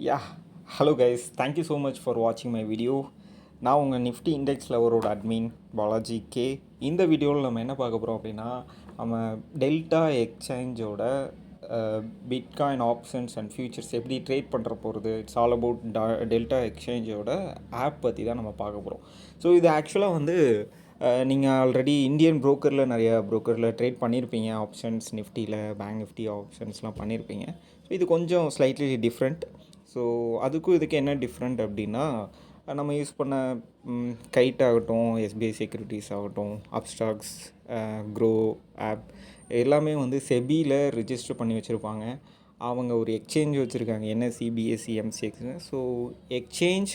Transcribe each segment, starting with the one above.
Yeah hello guys, thank you so much for வாட்சிங் my video. நான் உங்கள் நிஃப்டி இண்டெக்ஸ் லவரோட அட்மின் பாலாஜி கே. இந்த வீடியோவில் நம்ம என்ன பார்க்க போகிறோம் அப்படின்னா, நம்ம டெல்டா எக்ஸ்சேஞ்சோட பிட்காயின் ஆப்ஷன்ஸ் அண்ட் ஃபியூச்சர்ஸ் எப்படி ட்ரேட் பண்ணுற போகிறது. இட்ஸ் ஆல் அபவுட் டெல்டா எக்ஸ்சேஞ்சோட ஆப் பற்றி தான் நம்ம பார்க்க போகிறோம். ஸோ இது ஆக்சுவலாக வந்து நீங்கள் ஆல்ரெடி இந்தியன் ப்ரோக்கரில் நிறைய ப்ரோக்கரில் ட்ரேட் பண்ணியிருப்பீங்க. ஆப்ஷன்ஸ் நிஃப்டியில் பேங்க் நிஃப்டி ஆப்ஷன்ஸ்லாம் பண்ணியிருப்பீங்க. ஸோ இது கொஞ்சம் ஸ்லைட்லி டிஃப்ரெண்ட். ஸோ அதுக்கும் இதுக்கு என்ன டிஃப்ரெண்ட் அப்படின்னா, நம்ம யூஸ் பண்ண கைட் ஆகட்டும், எஸ்பிஐ செக்யூரிட்டிஸ் ஆகட்டும், அப்ஸ்டாக்ஸ், க்ரோ ஆப் எல்லாமே வந்து செபியில் ரிஜிஸ்டர் பண்ணி வச்சுருப்பாங்க. அவங்க ஒரு எக்ஸ்சேஞ்ச் வச்சுருக்காங்க, என்எஸ்சி பிஎஸ்சி எம்சிஎக்ஸ்னு. ஸோ எக்ஸ்சேஞ்ச்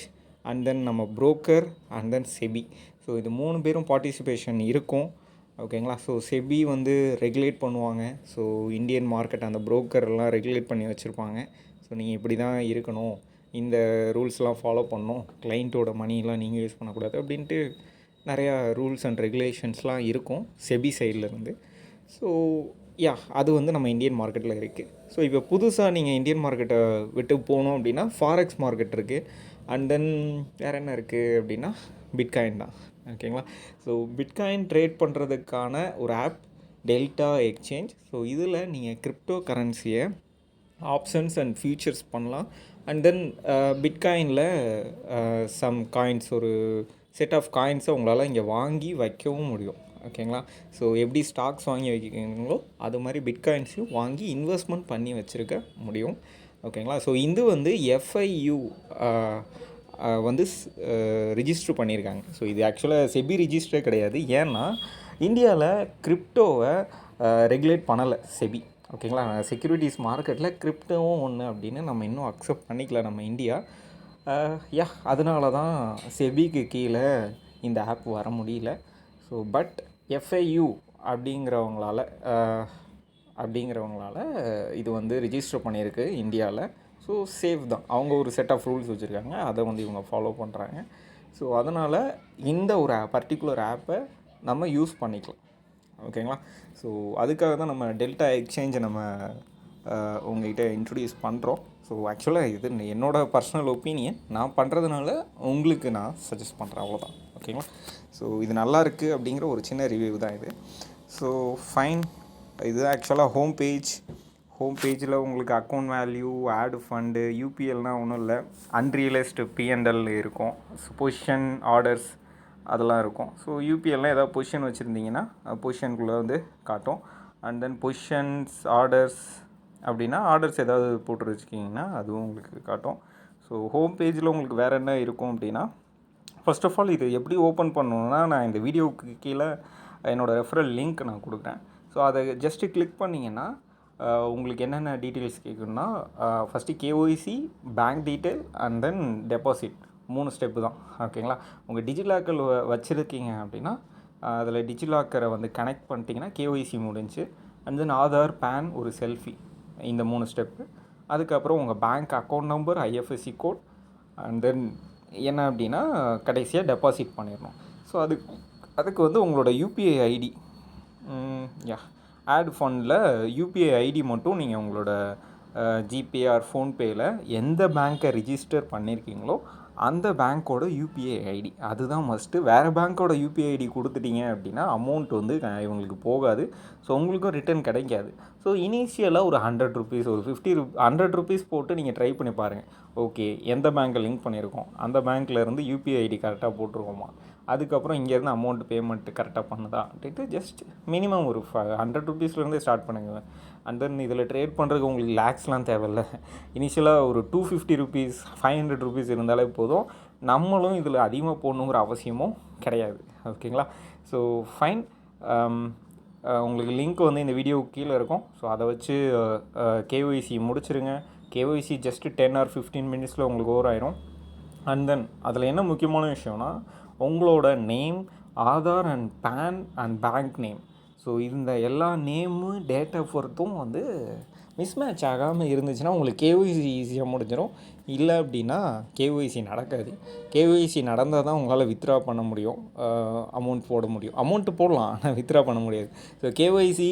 அண்ட் தென் நம்ம broker and then SEBI. So இது 3 பேரும் பார்ட்டிசிபேஷன் இருக்கும். ஓகேங்களா. ஸோ செபி வந்து ரெகுலேட் பண்ணுவாங்க. ஸோ இந்தியன் மார்க்கெட் அந்த ப்ரோக்கர்லாம் ரெகுலேட் பண்ணி வச்சுருப்பாங்க. ஸோ நீங்கள் இப்படி தான் இருக்கணும், இந்த ரூல்ஸ்லாம் ஃபாலோ பண்ணணும், கிளைண்ட்டோட மணிலாம் நீங்கள் யூஸ் பண்ணக்கூடாது அப்படின்ட்டு நிறையா ரூல்ஸ் அண்ட் ரெகுலேஷன்ஸ்லாம் இருக்கும் செபி சைட்லேருந்து. ஸோ அது வந்து நம்ம இந்தியன் மார்க்கெட்டில் இருக்குது. ஸோ இப்போ புதுசாக நீங்கள் இந்தியன் மார்க்கெட்டை விட்டு போகணும் அப்படின்னா ஃபாரெக்ஸ் மார்க்கெட் இருக்குது. அண்ட் தென் வேறு என்ன இருக்குது அப்படின்னா பிட்காயின் தான். ஓகேங்களா. ஸோ பிட்காயின் ட்ரேட் பண்ணுறதுக்கான ஒரு ஆப் டெல்டா எக்ஸ்சேஞ்ச். ஸோ இதில் நீங்கள் கிரிப்டோ கரன்சியை ஆப்ஷன்ஸ் அண்ட் ஃபியூச்சர்ஸ் பண்ணலாம். அண்ட் தென் பிட்காயினில் சம் காயின்ஸ், ஒரு செட் ஆஃப் காயின்ஸை உங்களால் இங்கே வாங்கி வைக்கவும் முடியும். ஓகேங்களா. ஸோ எப்படி ஸ்டாக்ஸ் வாங்கி வைக்கிறீங்களோ அது மாதிரி பிட்காயின்ஸையும் வாங்கி இன்வெஸ்ட்மெண்ட் பண்ணி வச்சுருக்க முடியும். ஓகேங்களா. ஸோ இது வந்து எஃப்ஐயூ வந்து ரிஜிஸ்டர் பண்ணியிருக்காங்க. ஸோ இது ஆக்சுவலாக செபி ரிஜிஸ்டரே கிடையாது. ஏன்னா இந்தியாவில் கிரிப்டோவை ரெகுலேட் பண்ணலை செபி. ஓகேங்களா. செக்யூரிட்டிஸ் மார்க்கெட்டில் கிரிப்டோவும் ஒன்று அப்படின்னு நம்ம இன்னும் அக்செப்ட் பண்ணிக்கல நம்ம இந்தியா. அதனால தான் செபிக்கு கீழே இந்த ஆப் வர முடியல. ஸோ பட் எஃப்ஐயூ அப்படிங்கிறவங்களால இது வந்து ரிஜிஸ்டர் பண்ணியிருக்கு இந்தியாவில். ஸோ சேஃப் தான். அவங்க ஒரு செட் ஆஃப் ரூல்ஸ் வச்சுருக்காங்க, அதை வந்து இவங்க ஃபாலோ பண்ணுறாங்க. ஸோ அதனால் இந்த ஒரு பர்டிகுலர் ஆப்பை நம்ம யூஸ் பண்ணிக்கலாம். ஓகேங்களா. ஸோ அதுக்காக தான் நம்ம டெல்டா எக்ஸ்சேஞ்சை நம்ம உங்கள்கிட்ட இன்ட்ரடியூஸ் பண்ணுறோம். ஸோ ஆக்சுவலாக இது என்னோடய பர்சனல் ஒப்பீனியன், நான் பண்ணுறதுனால உங்களுக்கு நான் சஜஸ்ட் பண்ணுறேன், அவ்வளோதான். ஓகேங்களா. ஸோ இது நல்லா இருக்குது அப்படிங்கிற ஒரு சின்ன ரிவ்யூ தான் இது. So fine. இது ஆக்சுவலாக ஹோம் பேஜில் உங்களுக்கு அக்கௌண்ட் வேல்யூ, ஆடு ஃபண்டு, யூபிஎல்னால் ஒன்றும் இல்லை, அன்ரியலைஸ்டு பிஎன்எல் இருக்கும், பொசிஷன் ஆர்டர்ஸ் அதெல்லாம் இருக்கும். ஸோ யூபிஎல்லாம் ஏதாவது பொசிஷன் வச்சுருந்தீங்கன்னா பொசிஷனுக்குள்ளே வந்து காட்டும். அண்ட் தென் பொசிஷன்ஸ் ஆர்டர்ஸ் அப்படின்னா ஆர்டர்ஸ் ஏதாவது போட்டு வச்சுக்கிங்கன்னா அதுவும் உங்களுக்கு காட்டும். ஸோ ஹோம் பேஜில் உங்களுக்கு வேறு என்ன இருக்கும் அப்படின்னா, ஃபர்ஸ்ட் ஆஃப் ஆல் இது எப்படி ஓப்பன் பண்ணணுன்னா, நான் இந்த வீடியோவுக்கு கீழே என்னோடய ரெஃபரல் லிங்க் நான் கொடுக்குறேன். ஸோ அதை ஜஸ்ட்டு கிளிக் பண்ணிங்கன்னா உங்களுக்கு என்னென்ன டீட்டெயில்ஸ் கேட்கணுன்னா, first KYC, bank detail and then deposit 3 step தான். ஓகேங்களா. உங்கள் டிஜிலாக்கர் வச்சுருக்கீங்க அப்படின்னா அதில் டிஜிலாக்கரை வந்து கனெக்ட் பண்ணிட்டீங்கன்னா கேஒய்சி முடிஞ்சு. அண்ட் தென் ஆதார், பேன், ஒரு செல்ஃபி, இந்த 3 ஸ்டெப்பு. அதுக்கப்புறம் உங்கள் bank account number, IFSC code, and then என்ன அப்படின்னா கடைசியாக டெபாசிட் பண்ணிடணும். ஸோ அதுக்கு வந்து உங்களோட யூபிஐ ஐடி, ஆட் ஃபண்டில் யூபிஐ ஐடி மட்டும் நீங்கள் உங்களோட ஜிபே ஆர் ஃபோன்பேயில் எந்த பேங்க்கை ரிஜிஸ்டர் பண்ணியிருக்கீங்களோ அந்த பேங்க்கோட யூபிஐ ஐடி அதுதான் மஸ்ட்டு. வேறு பேங்க்கோட யூபிஐ ஐடி கொடுத்துட்டீங்க அப்படின்னா அமௌண்ட் வந்து இவங்களுக்கு போகாது. ஸோ உங்களுக்கும் ரிட்டர்ன் கிடைக்காது. ஸோ இனிஷியலாக ஒரு 100 ருபீஸ், ஒரு 100 ருபீஸ் போட்டு நீங்கள் ட்ரை பண்ணி பாருங்கள். ஓகே, எந்த பேங்க்கை லிங்க் பண்ணியிருக்கோம், அந்த பேங்க்லேருந்து யூபிஐ ஐடி கரெக்டாக போட்டுருவோமா, அதுக்கப்புறம் இங்கேருந்து அமௌண்ட் பேமெண்ட்டு கரெக்டாக பண்ணுதா அப்படின்ட்டு ஜஸ்ட் மினிமம் ஒரு 100 ருபீஸ்லேருந்தே ஸ்டார்ட் பண்ணுங்க. அண்ட் தென் இதில் ட்ரேட் பண்ணுறதுக்கு உங்களுக்கு லேக்ஸ்லாம் தேவையில்ல. இனிஷியலாக ஒரு 250 ருபீஸ், 500 ருபீஸ் இருந்தாலே போதும். நம்மளும் இதில் அதிகமாக போடணுங்கிற அவசியமும் கிடையாது. ஓகேங்களா. So fine. உங்களுக்கு லிங்க் வந்து இந்த வீடியோவுக்கு கீழே இருக்கும். ஸோ அதை வச்சு கேஒய்சி முடிச்சிருங்க. கேஒய்சி ஜஸ்ட்டு 10 ஆர் 15 மினிட்ஸில் உங்களுக்கு ஓவர் ஆயிரும். அண்ட் தென் அதில் என்ன முக்கியமான விஷயம்னா, உங்களோட name, Aadhaar and PAN and bank name, so இந்த எல்லா நேமு, டேட் ஆஃப் பர்த்தும் வந்து மிஸ்மேட்ச் ஆகாமல் இருந்துச்சுன்னா உங்களுக்கு கேஒய்சி ஈஸியாக முடிஞ்சிடும். இல்லை அப்படின்னா கேஒய்சி நடக்காது. கேஒய்சி நடந்தால் தான் உங்களால் வித்ட்ரா பண்ண முடியும், அமௌண்ட் போட முடியும். அமௌண்ட்டு போடலாம், ஆனால் வித்ட்ரா பண்ண முடியாது. ஸோ கேஒய்சி,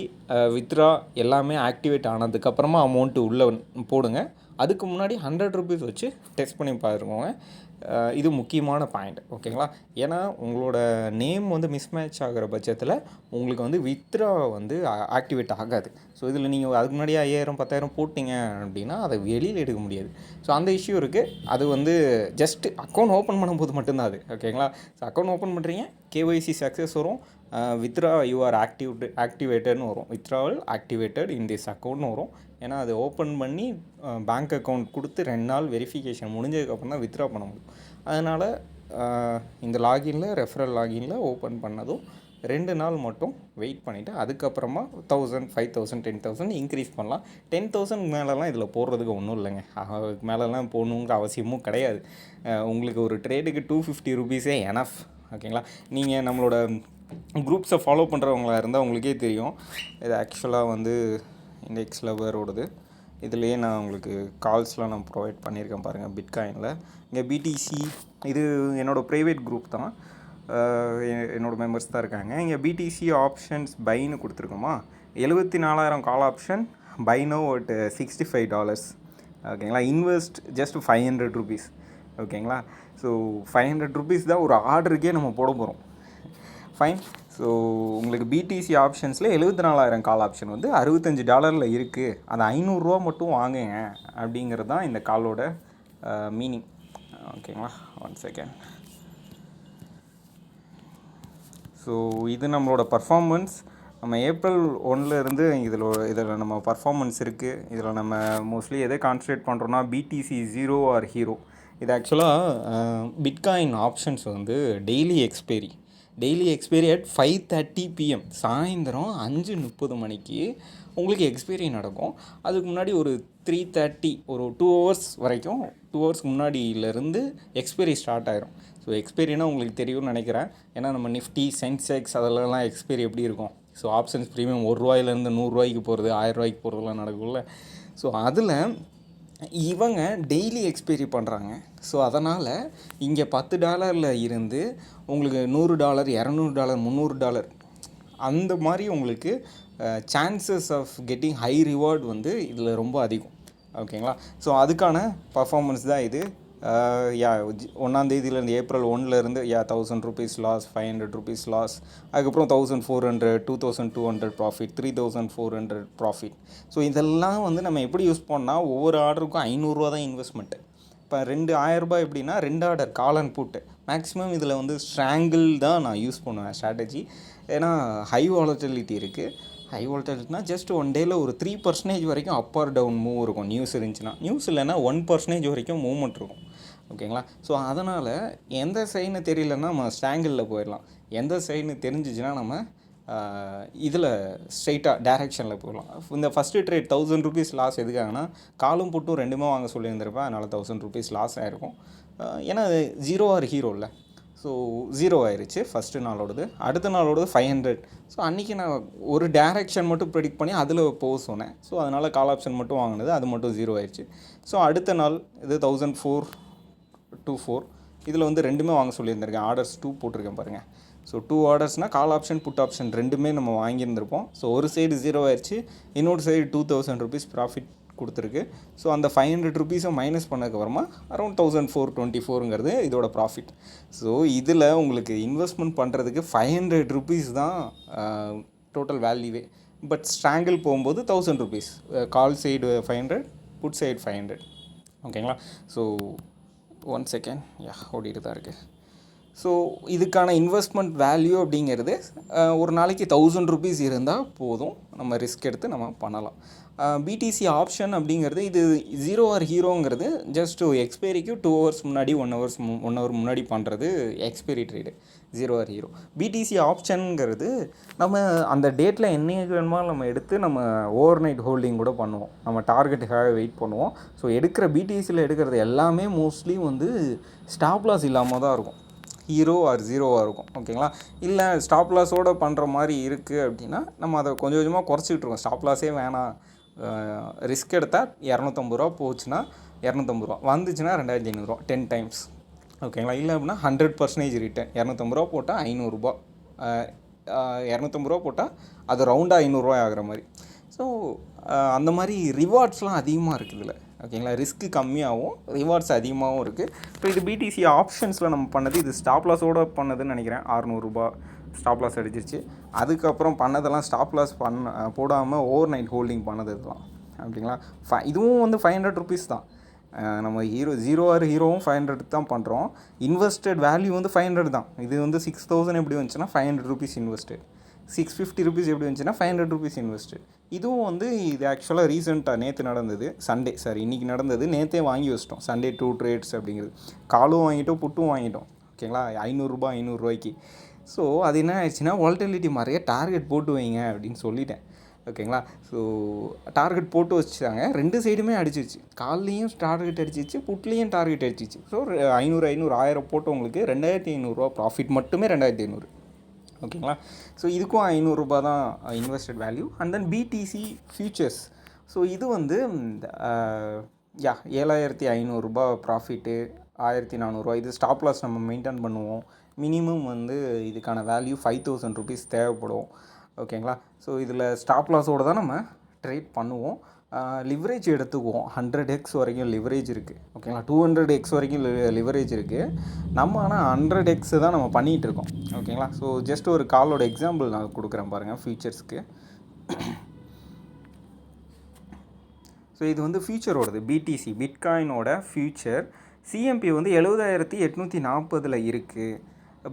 வித்ட்ரா எல்லாமே ஆக்டிவேட் ஆனதுக்கப்புறமா அமௌண்ட்டு உள்ளே போடுங்க. அதுக்கு முன்னாடி 100 ருபீஸ் வச்சு டெஸ்ட் பண்ணி பாருங்க. இது முக்கியமான பாயிண்ட், ஓகேங்களா? ஏன்னா உங்களோட நேம் வந்து மிஸ்மேட்ச் ஆகிற பட்சத்தில் உங்களுக்கு வந்து வித்ரா வந்து ஆக்டிவேட் ஆகாது. ஸோ இதில் நீங்கள் அதுக்கு முன்னாடியே 5000 10,000 போட்டிங்க அப்படின்னா அதை வெளியில் எடுக்க முடியாது. ஸோ அந்த இஷ்யூ இருக்குது. அது வந்து ஜஸ்ட் அக்கௌண்ட் ஓப்பன் பண்ணும்போது மட்டும்தான் அது, ஓகேங்களா? ஸோ அக்கௌண்ட் ஓப்பன் பண்ணுறீங்க, கேஒய்சி சக்ஸஸ் வரும், வித்ரா யூ ஆர் ஆக்டிவேட்டட்னு வரும், வித்ராவல் ஆக்டிவேட்டட் இன் திஸ் அக்கௌண்ட்னு வரும். ஏன்னா அது ஓப்பன் பண்ணி பேங்க் அக்கௌண்ட் கொடுத்து 2 நாள் வெரிஃபிகேஷன் முடிஞ்சதுக்கப்புறம் தான் வித்ரா பண்ண முடியும். அதனால் இந்த லாகினில் ரெஃபரல் லாகினில் ஓப்பன் பண்ணதும் 2 நாள் மட்டும் வெயிட் பண்ணிவிட்டு அதுக்கப்புறமா 1000 5000 10,000 இன்க்ரீஸ் பண்ணலாம். 10,000 மேலெலாம் இதில் போடுறதுக்கு ஒன்றும் இல்லைங்க. அதுக்கு மேலெலாம் போகணுங்கிற அவசியமும் கிடையாது. உங்களுக்கு ஒரு ட்ரேடுக்கு 250 ருபீஸே எனஃப், ஓகேங்களா? நீங்கள் நம்மளோட குரூப்ஸை ஃபாலோ பண்ணுறவங்களா இருந்தால் உங்களுக்கே தெரியும். இது ஆக்சுவலாக வந்து இண்டெக்ஸ் லவரோடது. இதுலேயே நான் உங்களுக்கு கால்ஸ்லாம் நான் ப்ரொவைட் பண்ணியிருக்கேன் பாருங்கள் பிட்காயினில். இங்கே பிடிசி இது என்னோடய ப்ரைவேட் குரூப் தான், என்னோடய மெம்பர்ஸ் தான் இருக்காங்க. இங்கே பிடிசி ஆப்ஷன்ஸ் பைன்னு கொடுத்துருக்கோமா, 74,000 call option, buy now at $65, ஓகேங்களா? இன்வெஸ்ட் ஜஸ்ட் 500 ருபீஸ், ஓகேங்களா? ஸோ 500 ருபீஸ் தான் ஒரு ஆர்டருக்கே நம்ம போட போகிறோம். ஃபைன். ஸோ உங்களுக்கு பிடிசி ஆப்ஷன்ஸில் 74,000 கால் ஆப்ஷன் வந்து $65 இருக்குது. அது 500 ரூபா மட்டும் வாங்குங்க அப்படிங்கிறது தான் இந்த காலோட மீனிங், ஓகேங்களா? 1 செகண்ட். ஸோ இது நம்மளோட பர்ஃபார்மன்ஸ். நம்ம ஏப்ரல் 1லேருந்து இதில் நம்ம பர்ஃபார்மன்ஸ் இருக்குது. இதில் நம்ம மோஸ்ட்லி எதை கான்சன்ட்ரேட் பண்ணுறோன்னா பிடிசி 0 ஆர் ஹீரோ. இது ஆக்சுவலாக பிட்காயின் ஆப்ஷன்ஸ் வந்து டெய்லி எக்ஸ்பைரி அட் 5:30 PM, சாயந்தரம் 5:30 மணிக்கு உங்களுக்கு எக்ஸ்பைரி நடக்கும். அதுக்கு முன்னாடி ஒரு 3:30 ஒரு 2 ஹவர்ஸ் வரைக்கும், 2 ஹவர்ஸ்க்கு முன்னாடியிலேருந்து எக்ஸ்பைரி ஸ்டார்ட் ஆயிரும். ஸோ எக்ஸ்பைரினா உங்களுக்கு தெரியும்னு நினைக்கிறேன். ஏன்னா நம்ம நிஃப்டி சென்செக்ஸ் அதெல்லாம் எக்ஸ்பைரி எப்படி இருக்கும். ஸோ ஆப்ஷன்ஸ் ப்ரீமியம் ₹1 ₹100 போகிறது, ₹1000 போகிறதுலாம் நடக்கும்ல. ஸோ அதில் இவங்க டெய்லி எக்ஸ்பைரி பண்ணுறாங்க. ஸோ அதனால் இங்கே $10 இருந்து உங்களுக்கு $100 $200 $300 அந்த மாதிரி உங்களுக்கு chances of getting high reward வந்து இதில் ரொம்ப அதிகம், ஓகேங்களா? ஸோ அதுக்கான பர்ஃபார்மன்ஸ் தான் இது. 1ஆம் தேதியிலேருந்து ஏப்ரல் 1லேருந்து 1000 ருபீஸ் லாஸ், 500 ருபீஸ் லாஸ், அதுக்கப்புறம் 1400 2200 ப்ராஃபிட், 3400 ப்ராஃபிட். ஸோ இதெல்லாம் வந்து நம்ம எப்படி யூஸ் பண்ணால் ஒவ்வொரு ஆர்டருக்கும் ₹500 தான் இன்வெஸ்ட்மெண்ட்டு. இப்போ 2,000 எப்படின்னா 2 order call and puttu. Maximum இதில் வந்து ஸ்ட்ராங்கிள் தான் நான் யூஸ் பண்ணுவேன் ஸ்ட்ராட்டஜி. ஏன்னா ஹை வாலட்டிலிட்டி இருக்குது. ஹை வாலட்டிலிட்டினா ஜஸ்ட் 1 டேயில் ஒரு 3% வரைக்கும் அப் ஆர் டவுன் மூவ் இருக்கும். நியூஸ் இருந்துச்சுன்னா, நியூஸ் இல்லைன்னா 1% வரைக்கும் மூவ்மெண்ட் இருக்கும், ஓகேங்களா? ஸோ அதனால் எந்த சைடுன்னு தெரியலன்னா நம்ம ஸ்ட்ராங்கிளில் போயிடலாம். எந்த சைடுன்னு தெரிஞ்சிச்சுன்னா நம்ம இதில் ஸ்ட்ரைட்டாக டேரெக்ஷனில் போயிடலாம். இந்த ஃபஸ்ட்டு ட்ரேட் 1000 ருபீஸ் லாஸ் எதுக்காகனா, காலும் புட்டும் 2மே வாங்க சொல்லியிருந்திருப்பேன். அதனால் 1000 ருபீஸ் லாஸ் ஆகிருக்கும். ஏன்னா அது 0 ஆர் ஹீரோ இல்லை. ஸோ 0 ஆயிடுச்சு ஃபஸ்ட்டு நாளோடது. அடுத்த நாளோடது 500. ஸோ அன்றைக்கி நான் ஒரு டேரெக்ஷன் மட்டும் ப்ரெடிக்ட் பண்ணி அதில் போக சொன்னேன். ஸோ அதனால் கால் ஆப்ஷன் மட்டும் வாங்கினது, அது மட்டும் 0 ஆயிடுச்சு. ஸோ அடுத்த நாள் இது 1424. இதில் வந்து 2மே வாங்க சொல்லியிருந்திருக்கேன். ஆர்டர்ஸ் 2 போட்டிருக்கேன் பாருங்கள். ஸோ 2 ஆர்டர்ஸ்னால் கால் ஆப்ஷன் புட் ஆப்ஷன் 2மே நம்ம வாங்கியிருந்திருப்போம். ஸோ ஒரு சைடு 0 ஆயிடுச்சு, இன்னொரு சைடு 2000 ருபீஸ் ப்ராஃபிட் கொடுத்துருக்கு. ஸோ அந்த 500 ருபீஸை மைனஸ் பண்ணதுக்கப்புறமா அரௌண்ட் 1424ங்கிறது இதோட ப்ராஃபிட். ஸோ இதில் உங்களுக்கு இன்வெஸ்ட்மெண்ட் பண்ணுறதுக்கு 500 ருபீஸ் தான் டோட்டல் வேல்யூவே. பட் ஸ்ட்ராங்கிள் போகும்போது 1000 rupees, call side 500, put side 500, ஓகேங்களா? ஸோ 1 செகண்ட், ஓடிட்டு தான் இருக்குது. ஸோ இதுக்கான இன்வெஸ்ட்மெண்ட் வேல்யூ அப்படிங்கிறது ஒரு நாளைக்கு 1000 ருபீஸ் இருந்தால் போதும், நம்ம ரிஸ்க் எடுத்து நம்ம பண்ணலாம். பிடிசி ஆப்ஷன் அப்படிங்கிறது இது 0 ஆர் ஹீரோங்கிறது ஜஸ்ட் எக்ஸ்பைரிக்கு 2 ஹவர்ஸ் முன்னாடி 1 ஹவர் முன்னாடி பண்ணுறது expiry trade 0 or hero. BTC ஆப்ஷனுங்கிறது நம்ம அந்த டேட்டில் என்னைக்கு வேணுமோ நம்ம எடுத்து நம்ம ஓவர் நைட் ஹோல்டிங் கூட பண்ணுவோம். நம்ம டார்கெட்டுக்காக வெயிட் பண்ணுவோம். ஸோ எடுக்கிற பிடிசியில் எடுக்கிறது எல்லாமே மோஸ்ட்லி வந்து ஸ்டாப் லாஸ் இல்லாமல் தான் இருக்கும், ஹீரோ ஆர் 0வாக இருக்கும், ஓகேங்களா? இல்லை ஸ்டாப் லாஸோடு பண்ணுற மாதிரி இருக்குது அப்படின்னா நம்ம அதை கொஞ்சம் கொஞ்சமாக குறைச்சிக்கிட்டு இருக்கோம். ஸ்டாப் லாஸே வேணாம், ரிஸ்க் எடுத்தால் ₹250 போச்சுன்னா ₹250, வந்துச்சுன்னா ₹2500, 10 டைம்ஸ், ஓகேங்களா? இல்லை அப்படின்னா 100% ரிட்டர்ன். ₹250 போட்டால் ₹500, ₹250 போட்டால் அது ரவுண்டாக ₹500 ஆகிற மாதிரி. ஸோ அந்த மாதிரி ரிவார்ட்ஸ்லாம் அதிகமாக இருக்குது இதில். ஓகேங்களா. ரிஸ்க்கு கம்மியாகவும் ரிவார்ட்ஸ் அதிகமாகவும் இருக்குது. ஸோ இது பிடிசி ஆப்ஷன்ஸில் நம்ம பண்ணது, இது ஸ்டாப் லாஸோடு பண்ணதுன்னு நினைக்கிறேன். 600 ரூபா ஸ்டாப் லாஸ் அடிச்சிருச்சு. அதுக்கப்புறம் பண்ணதெல்லாம் ஸ்டாப் லாஸ் போடாமல் ஓவர் நைட் ஹோல்டிங் பண்ணது இதெல்லாம். அப்படிங்களா. இதுவும் வந்து 500 ருபீஸ் தான். நம்ம ஜீரோ ஆர் ஹீரோவும் 500 தான் பண்ணுறோம். இன்வெஸ்டட் வேல்யூ வந்து 500 தான். இது வந்து 6000 எப்படி வந்துச்சுன்னா 500 ருபீஸ் இன்வெஸ்டட். 650 ருபீஸ் எப்படி வந்துச்சுன்னா 500 ருபீஸ் இன்வெஸ்டட். இதுவும் வந்து இது ஆக்சுவலாக ரீசெண்டாக நேற்று நடந்தது, இன்றைக்கி நடந்தது. நேற்றே வாங்கி வச்சிட்டோம். சண்டே 2 ட்ரேட்ஸ் அப்படிங்கிறது. காலும் வாங்கிட்டோம், புட்டும் வாங்கிட்டோம். ஓகேங்களா. 500 ஸோ அது என்ன ஆயிடுச்சுன்னா, வாலட்டிலிட்டி மாதிரியே டார்கெட் போட்டு வைங்க அப்படின்னு சொல்லிட்டேன். ஓகேங்களா. ஸோ டார்கெட் போட்டு வச்சுட்டாங்க. 2 சைடுமே அடிச்சிச்சு. கால்லையும் டார்கெட் அடிச்சிச்சு, புட்லேயும் டார்கெட் அடிச்சிச்சு. ஸோ 1000 போட்டவங்களுக்கு 2500 ப்ராஃபிட் மட்டுமே. 2500. ஓகேங்களா. ஸோ இதுக்கும் 500 தான் invested value. And then BTC futures. So இது வந்து 7500 ப்ராஃபிட்டு, 1400. இது ஸ்டாப் லாஸ் நம்ம மெயின்டைன் பண்ணுவோம். மினிமம் வந்து இதுக்கான வேல்யூ 5000 ருபீஸ் தேவைப்படும். ஓகேங்களா. ஸோ இதில் ஸ்டாப் லாஸோடு தான் நம்ம ட்ரேட் பண்ணுவோம். லிவரேஜ் எடுத்துக்குவோம். 100x வரைக்கும் லிவரேஜ் இருக்குது. ஓகேங்களா. 200x வரைக்கும் லிவரேஜ் இருக்குது. நம்ம ஆனால் 100x தான் நம்ம பண்ணிகிட்ருக்கோம். ஓகேங்களா. ஸோ ஜஸ்ட் ஒரு காலோட எக்ஸாம்பிள் நான் கொடுக்குறேன் பாருங்கள் ஃபியூச்சர்ஸ்க்கு. ஸோ இது வந்து ஃபியூச்சரோடது, பிடிசி பிட்காயினோட ஃபியூச்சர். சிஎம்பி வந்து 70840 இருக்குது.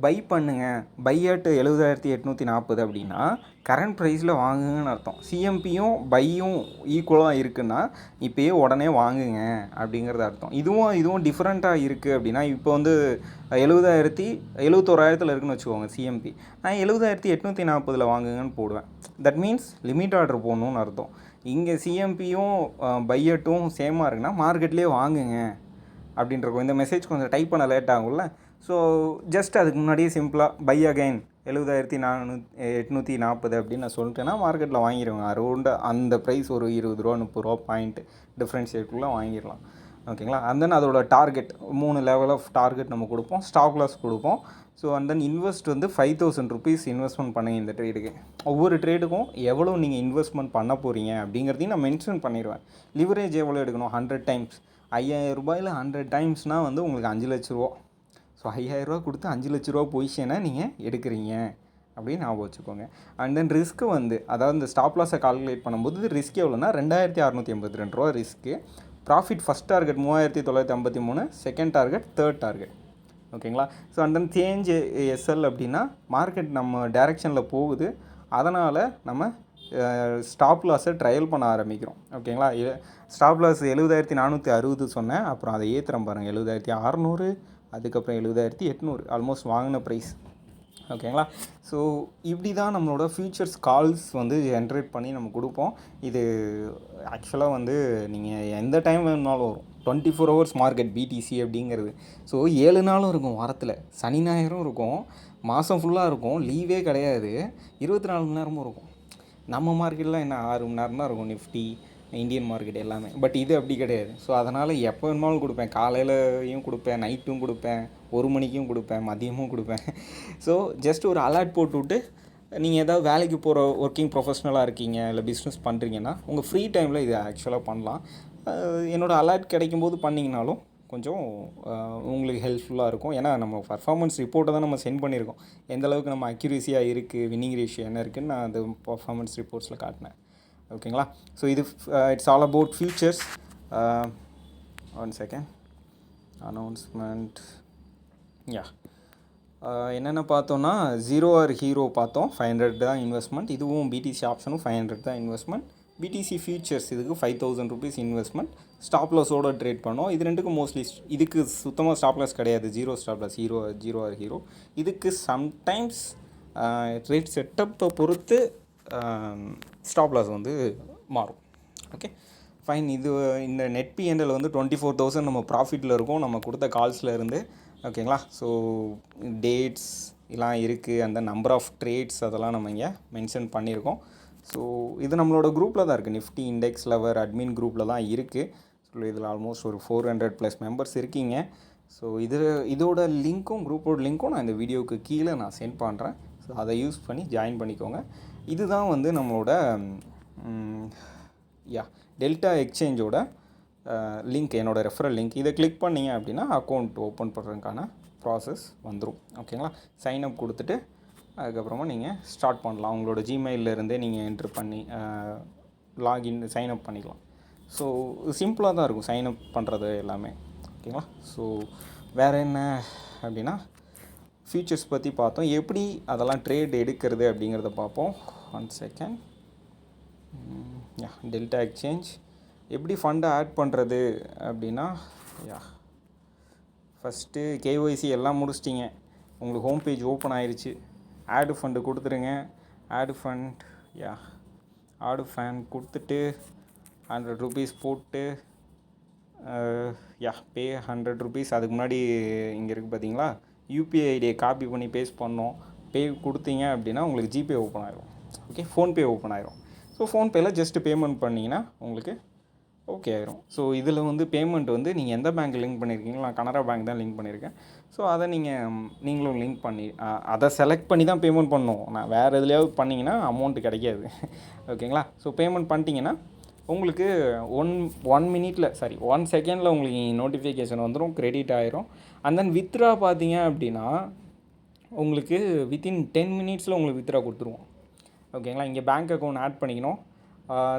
பை பண்ணுங்கள். பை அட் 70840 அப்படின்னா கரண்ட் ப்ரைஸில் வாங்குங்கன்னு அர்த்தம். சிஎம்பியும் பையும் ஈக்குவலாக இருக்குன்னா இப்போயே உடனே வாங்குங்க அப்படிங்கிறது அர்த்தம். இதுவும் டிஃப்ரெண்ட்டாக இருக்குது அப்படின்னா, இப்போ வந்து 71,000 இருக்குன்னு வச்சுக்கோங்க சிஎம்பி. நான் 70840 வாங்குங்கன்னு போடுவேன். தட் மீன்ஸ் லிமிட் ஆர்டர் போடணுன்னு அர்த்தம். இங்கே சிஎம்பியும் பையட்டும் சேமாக இருக்குன்னா மார்க்கெட்லேயே வாங்குங்க அப்படின்றக்கும். இந்த மெசேஜ் கொஞ்சம் டைப் பண்ண லேட் ஆகும்ல. ஸோ ஜஸ்ட் அதுக்கு முன்னாடியே சிம்பிளாக பை அகைன் 70840 அப்படின்னு நான் சொல்லிட்டேன்னா மார்க்கெட்டில் வாங்கிடுவாங்க. அரௌண்ட் அந்த ப்ரைஸ் ஒரு 20 ரூபா 30 ரூபா பாயிண்ட் டிஃப்ரென்ஷியேட்டுக்குள்ளே வாங்கிடலாம். ஓகேங்களா. அண்ட் தென் அதோட டார்கெட் 3 லெவல் ஆஃப் டார்கெட் நம்ம கொடுப்போம். ஸ்டாப் லாஸ் கொடுப்போம். ஸோ அண்ட் தென் இன்வெஸ்ட் வந்து 5000 ருபீஸ் இன்வெஸ்ட்மெண்ட் பண்ணுங்க இந்த ட்ரேடுக்கு. ஒவ்வொரு ட்ரேடுக்கும் எவ்வளோ நீங்கள் இன்வெஸ்ட்மெண்ட் பண்ண போகிறீங்க அப்படிங்கிறதையும் நான் மென்ஷன் பண்ணிடுவேன். லிவரேஜ் எவ்வளோ எடுக்கணும், 100 டைம்ஸ். 5000 ரூபாயில் 100 டைம்ஸ்னால் வந்து உங்களுக்கு 5 லட்ச ரூபா. ஸோ 5000 ரூபா கொடுத்து 5 லட்ச ரூபா பொசிஷனை நீங்கள் எடுக்கிறீங்க அப்படின்னு ஞாபகம் வச்சுக்கோங்க. அண்ட் தென் ரிஸ்க்கு வந்து, அதாவது இந்த ஸ்டாப் லாஸை கால்குலேட் பண்ணும்போது ரிஸ்க் எவ்வளோனா 2682 ரூபா ரிஸ்க்கு. Profit first target 3953, second target, third target. ஓகேங்களா. So and then change SL அப்படின்னா மார்க்கெட் நம்ம டைரெக்ஷனில் போகுது, அதனால் நம்ம ஸ்டாப் லாஸை ட்ரையல் பண்ண ஆரம்பிக்கிறோம். ஓகேங்களா. ஸ்டாப் லாஸ் 7460 சொன்னேன். அப்புறம் அதை ஏற்றுறேன் பாருங்கள், 7600, அதுக்கப்புறம் 70800, ஆல்மோஸ்ட் வாங்கின ப்ரைஸ். ஓகேங்களா. ஸோ இப்படி தான் நம்மளோட ஃபியூச்சர்ஸ் கால்ஸ் வந்து ஜென்ரேட் பண்ணி நம்ம கொடுப்போம். இது ஆக்சுவலாக வந்து நீங்கள் எந்த டைம் வேணுனாலும் வரும். 24 ஹவர்ஸ் மார்க்கெட் பிடிசி அப்படிங்கிறது. ஸோ 7 நாளும் இருக்கும் வாரத்தில். சனி ஞாயிறும் இருக்கும், மாதம் ஃபுல்லாக இருக்கும், லீவே கிடையாது, 24 மணி நேரமும் இருக்கும். நம்ம மார்க்கெட்டில் என்ன 6 மணி நேரம் தான் இருக்கும் நிஃப்டி, இந்தியன் மார்க்கெட் எல்லாமே. பட் இது அப்படி கிடையாது. ஸோ அதனால் எப்போ வேணுமாலும் கொடுப்பேன். காலையிலையும் கொடுப்பேன், நைட்டும் கொடுப்பேன், 1 மணிக்கும் கொடுப்பேன், மதியமும் கொடுப்பேன். ஸோ ஜஸ்ட் ஒரு அலர்ட் போட்டுவிட்டு நீங்கள் ஏதாவது வேலைக்கு போகிற ஒர்க்கிங் ப்ரொஃபஷ்னலாக இருக்கீங்க, இல்லை பிஸ்னஸ் பண்ணுறீங்கன்னா உங்கள் ஃப்ரீ டைமில் இது ஆக்சுவலாக பண்ணலாம். என்னோடய அலர்ட் கிடைக்கும்போது பண்ணிங்கனாலும் கொஞ்சம் உங்களுக்கு ஹெல்ப்ஃபுல்லாக இருக்கும். ஏன்னா நம்ம பர்ஃபார்மன்ஸ் ரிப்போர்ட்டை தான் நம்ம சென்ட் பண்ணியிருக்கோம். எந்தளவுக்கு நம்ம அக்யூரேசியாக இருக்குது, வின்னிங் ரேஷியோ என்ன இருக்குதுன்னு நான் அந்த பர்ஃபார்மன்ஸ் ரிப்போர்ட்ஸில் காட்டினேன். ஓகேங்களா. ஸோ இது it's all about futures. 1 second, announcement. என்னென்ன பார்த்தோன்னா, ஜீரோ ஆர் ஹீரோ பார்த்தோம், 500 தான் இன்வெஸ்ட்மெண்ட். இதுவும் பிடிசி ஆப்ஷனும் 500 தான் இன்வெஸ்ட்மெண்ட். பிடிசி ஃபியூச்சர்ஸ் இதுக்கு 5000 ருபீஸ் இன்வெஸ்ட்மெண்ட். ஸ்டாப் லாஸோடு ட்ரேட் பண்ணோம். இது ரெண்டுக்கும் மோஸ்ட்லி இதுக்கு சுத்தமாக ஸ்டாப் லாஸ் கிடையாது. Zero stop loss, zero or hero. இதுக்கு சம்டைம்ஸ் ட்ரேட் செட்டப்பை பொறுத்து ஸ்டாப் லாஸ் வந்து மாறும். Okay fine. இது இந்த நெட் பிஎன்எல் வந்து 24,000 நம்ம ப்ராஃபிட்டில் இருக்கும் நம்ம கொடுத்த கால்ஸில் இருந்து. ஓகேங்களா. ஸோ டேட்ஸ் எல்லாம் இருக்குது, அந்த நம்பர் ஆஃப் ட்ரேட்ஸ் அதெல்லாம் நம்ம இங்கே மென்ஷன் பண்ணியிருக்கோம். ஸோ இது நம்மளோட குரூப்பில் தான் இருக்குது, நிஃப்டி இண்டெக்ஸ் லவர் அட்மின் குரூப்பில் தான் இருக்குது. ஸோ இதில் ஆல்மோஸ்ட் ஒரு 400+ மெம்பர்ஸ் இருக்கீங்க. ஸோ இதோட லிங்க்கும், குரூப்போட லிங்க்கும் நான் இந்த வீடியோவுக்கு கீழே நான் சென்ட் பண்ணுறேன். ஸோ அதை யூஸ் பண்ணி ஜாயின் பண்ணிக்கோங்க. இதுதான் வந்து நம்மளோட டெல்டா எக்ஸ்சேஞ்சோட லிங்க், என்னோடய ரெஃபரல் லிங்க், இதை கிளிக் பண்ணிங்க அப்படின்னா அக்கௌண்ட் ஓப்பன் பண்ணுறதுக்கான ப்ராசஸ் வந்துடும். ஓகேங்களா? சைன்அப் கொடுத்துட்டு அதுக்கப்புறமா நீங்கள் ஸ்டார்ட் பண்ணலாம். உங்களோட ஜிமெயிலிருந்தே நீங்கள் என்ட்ரு பண்ணி லாகின் சைன்அப் பண்ணிக்கலாம். ஸோ சிம்பிளாக தான் இருக்கும் சைன்அப் பண்ணுறது எல்லாமே. ஓகேங்களா? ஸோ வேறு என்ன அப்படின்னா ஃபியூச்சர்ஸ் பற்றி பார்த்தோம். எப்படி அதெல்லாம் ட்ரேட் எடுக்கிறது அப்படிங்கிறத பார்ப்போம். 1 செகண்ட். டெல்டா எக்ஸ்சேஞ்ச் எப்படி ஃபண்டை ஆட் பண்ணுறது அப்படின்னா, ஃபஸ்ட்டு கேஒய்சி எல்லாம் முடிச்சிட்டிங்க, உங்களுக்கு ஹோம் பேஜ் ஓப்பன் ஆயிடுச்சு. ஆடு ஃபண்டு கொடுத்துருங்க. ஆடு ஃபண்ட் ஆடு ஃபண்ட் கொடுத்துட்டு 100 rupees போட்டு பே 100 rupees. அதுக்கு முன்னாடி இங்கே இருக்குது பார்த்தீங்களா, யூபிஐ ஐடியை காப்பி பண்ணி பேஸ்ட் பண்ணோம். பே கொடுத்தீங்க அப்படின்னா உங்களுக்கு ஜிபே ஓப்பன் ஆயிரும். ஓகே, ஃபோன்பே ஓப்பன் ஆயிரும். ஸோ ஃபோன்பேயில் ஜஸ்ட்டு பேமெண்ட் பண்ணிங்கன்னா உங்களுக்கு ஓகே ஆயிரும். ஸோ இதில் வந்து பேமெண்ட் வந்து நீங்கள் எந்த பேங்க் லிங்க் பண்ணியிருக்கீங்களோ, நான் கனரா பேங்க் தான் லிங்க் பண்ணியிருக்கேன். ஸோ அதை நீங்களும் லிங்க் பண்ணி அதை செலக்ட் பண்ணி தான் பேமெண்ட் பண்ணணும். நான் வேறு எதுலையாவது பண்ணிங்கன்னா அமௌண்ட்டு கிடைக்காது. ஓகேங்களா? ஸோ பேமெண்ட் பண்ணிட்டீங்கன்னா உங்களுக்கு 1 செகண்டில் உங்களுக்கு நோட்டிஃபிகேஷன் வந்துடும், கிரெடிட் ஆயிரும். அண்ட் தென் வித்ரா பார்த்தீங்க அப்படின்னா உங்களுக்கு வித்தின் 10 minutesல உங்களுக்கு வித்ரா கொடுத்துருவோம். ஓகேங்களா? இங்கே பேங்க் அக்கௌண்ட் ஆட் பண்ணிக்கணும்.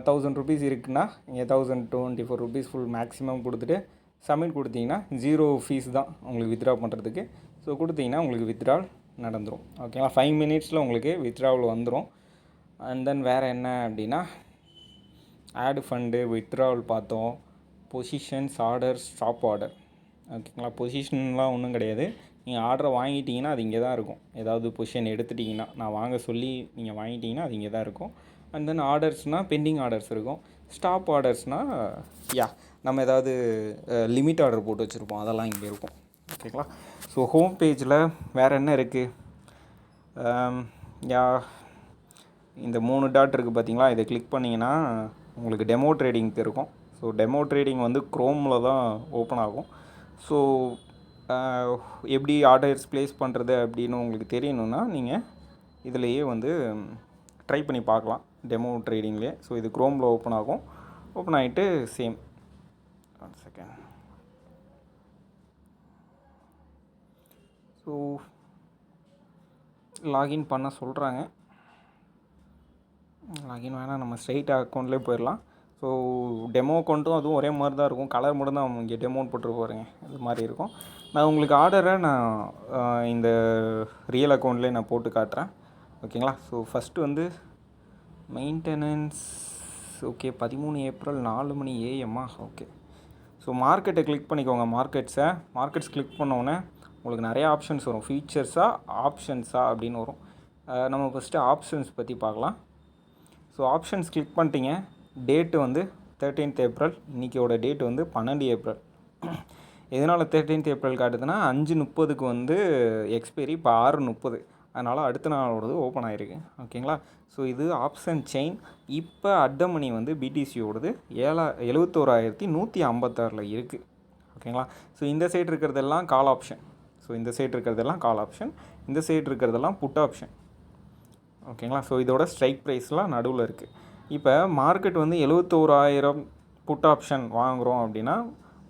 1000 rupees இருக்குன்னா இங்கே 1024 rupees ஃபுல் மேக்ஸிமம் கொடுத்துட்டு சப்மிட் கொடுத்தீங்கன்னா 0 ஃபீஸ் தான் உங்களுக்கு வித்ட்ரா பண்ணுறதுக்கு. ஸோ கொடுத்தீங்கன்னா உங்களுக்கு வித்ட்ரால் நடந்துடும். ஓகேங்களா? 5 minutesல உங்களுக்கு வித்ட்ராவல் வந்துடும். அண்ட் தென் வேறு என்ன அப்படின்னா ஆடு ஃபண்டு, வித்ட்ராவல் பார்த்தோம். Positions, order, stop order. ஓகேங்களா? பொசிஷன்லாம் ஒன்றும் கிடையாது. நீங்கள் ஆர்டரை வாங்கிட்டீங்கன்னா அது இங்கே தான் இருக்கும். ஏதாவது பொசிஷன் எடுத்துட்டிங்கன்னா, நான் வாங்க சொல்லி நீங்கள் வாங்கிட்டீங்கன்னா அது இங்கே தான் இருக்கும். அண்ட் தென் ஆர்டர்ஸ்னால் பெண்டிங் ஆர்டர்ஸ் இருக்கும். ஸ்டாப் ஆர்டர்ஸ்னால் நம்ம ஏதாவது லிமிட் ஆர்டர் போட்டு வச்சுருப்போம், அதெல்லாம் இங்கே இருக்கும். ஓகேங்களா? ஸோ ஹோம் பேஜில் வேறு என்ன இருக்குது, இந்த 3 டாட் இருக்குது பார்த்தீங்களா, இதை கிளிக் பண்ணிங்கன்னா உங்களுக்கு டெமோ ட்ரேடிங்க்கு இருக்கும். ஸோ டெமோ ட்ரேடிங் வந்து க்ரோமில் தான் ஓப்பன் ஆகும். ஸோ எப்படி ஆர்டர்ஸ் ப்ளேஸ் பண்ணுறது அப்படின்னு உங்களுக்கு தெரியணுன்னா நீங்கள் இதிலையே வந்து ட்ரை பண்ணி பார்க்கலாம், டெமோ ட்ரேடிங்லேயே. ஸோ இது க்ரோமில் ஓப்பன் ஆகும். ஓப்பன் ஆகிட்டு சேம் 1 செகண்ட். ஸோ லாகின் பண்ண சொல்கிறாங்க. லாகின் வேணால் நம்ம ஸ்ட்ரைட் அக்கௌண்ட்லேயே போயிடலாம். ஸோ டெமோ அக்கௌண்ட்டும் அதுவும் ஒரே மாதிரி தான் இருக்கும். கலர் மட்டும் தான் இங்கே டெமோன்னு போட்டு போகிறேங்க, இது மாதிரி இருக்கும். நான் உங்களுக்கு ஆர்டரை இந்த ரியல் அக்கௌண்ட்லேயே நான் போட்டு காட்டுறேன். ஓகேங்களா? ஸோ ஃபஸ்ட்டு வந்து மெயின்டெனன்ஸ். ஓகே, 13 ஏப்ரல் 4 மணி AM. ஓகே, ஸோ மார்க்கெட்டை கிளிக் பண்ணிக்கோங்க. மார்க்கெட்ஸ் கிளிக் பண்ணோன்னே உங்களுக்கு நிறையா ஆப்ஷன்ஸ் வரும். ஆப்ஷன்ஸா அப்படின்னு வரும். நம்ம ஃபஸ்ட்டு ஆப்ஷன்ஸ் பற்றி பார்க்கலாம். ஸோ ஆப்ஷன்ஸ் கிளிக் பண்ணிட்டீங்க. டேட்டு வந்து 13th ஏப்ரல். இன்றைக்கியோட டேட்டு வந்து 12 ஏப்ரல். எதனால் 13th ஏப்ரல் காட்டுதுன்னா 5:30க்கு வந்து எக்ஸ்பைரி, இப்போ 6:30, அதனால் அடுத்த நாளோடது ஓப்பன் ஆகிருக்கு. ஓகேங்களா? ஸோ இது ஆப்ஷன் செயின். இப்போ அட்டமணி வந்து பிடிசியோடது 71,156 இருக்குது. ஓகேங்களா? ஸோ இந்த சைடு இருக்கிறதெல்லாம் கால் ஆப்ஷன். இந்த சைடு இருக்கிறதெல்லாம் புட் ஆப்ஷன். ஓகேங்களா? ஸோ இதோட ஸ்ட்ரைக் ப்ரைஸ்லாம் நடுவில் இருக்குது. இப்போ மார்க்கெட் வந்து 71,000 புட் ஆப்ஷன் வாங்குகிறோம் அப்படின்னா,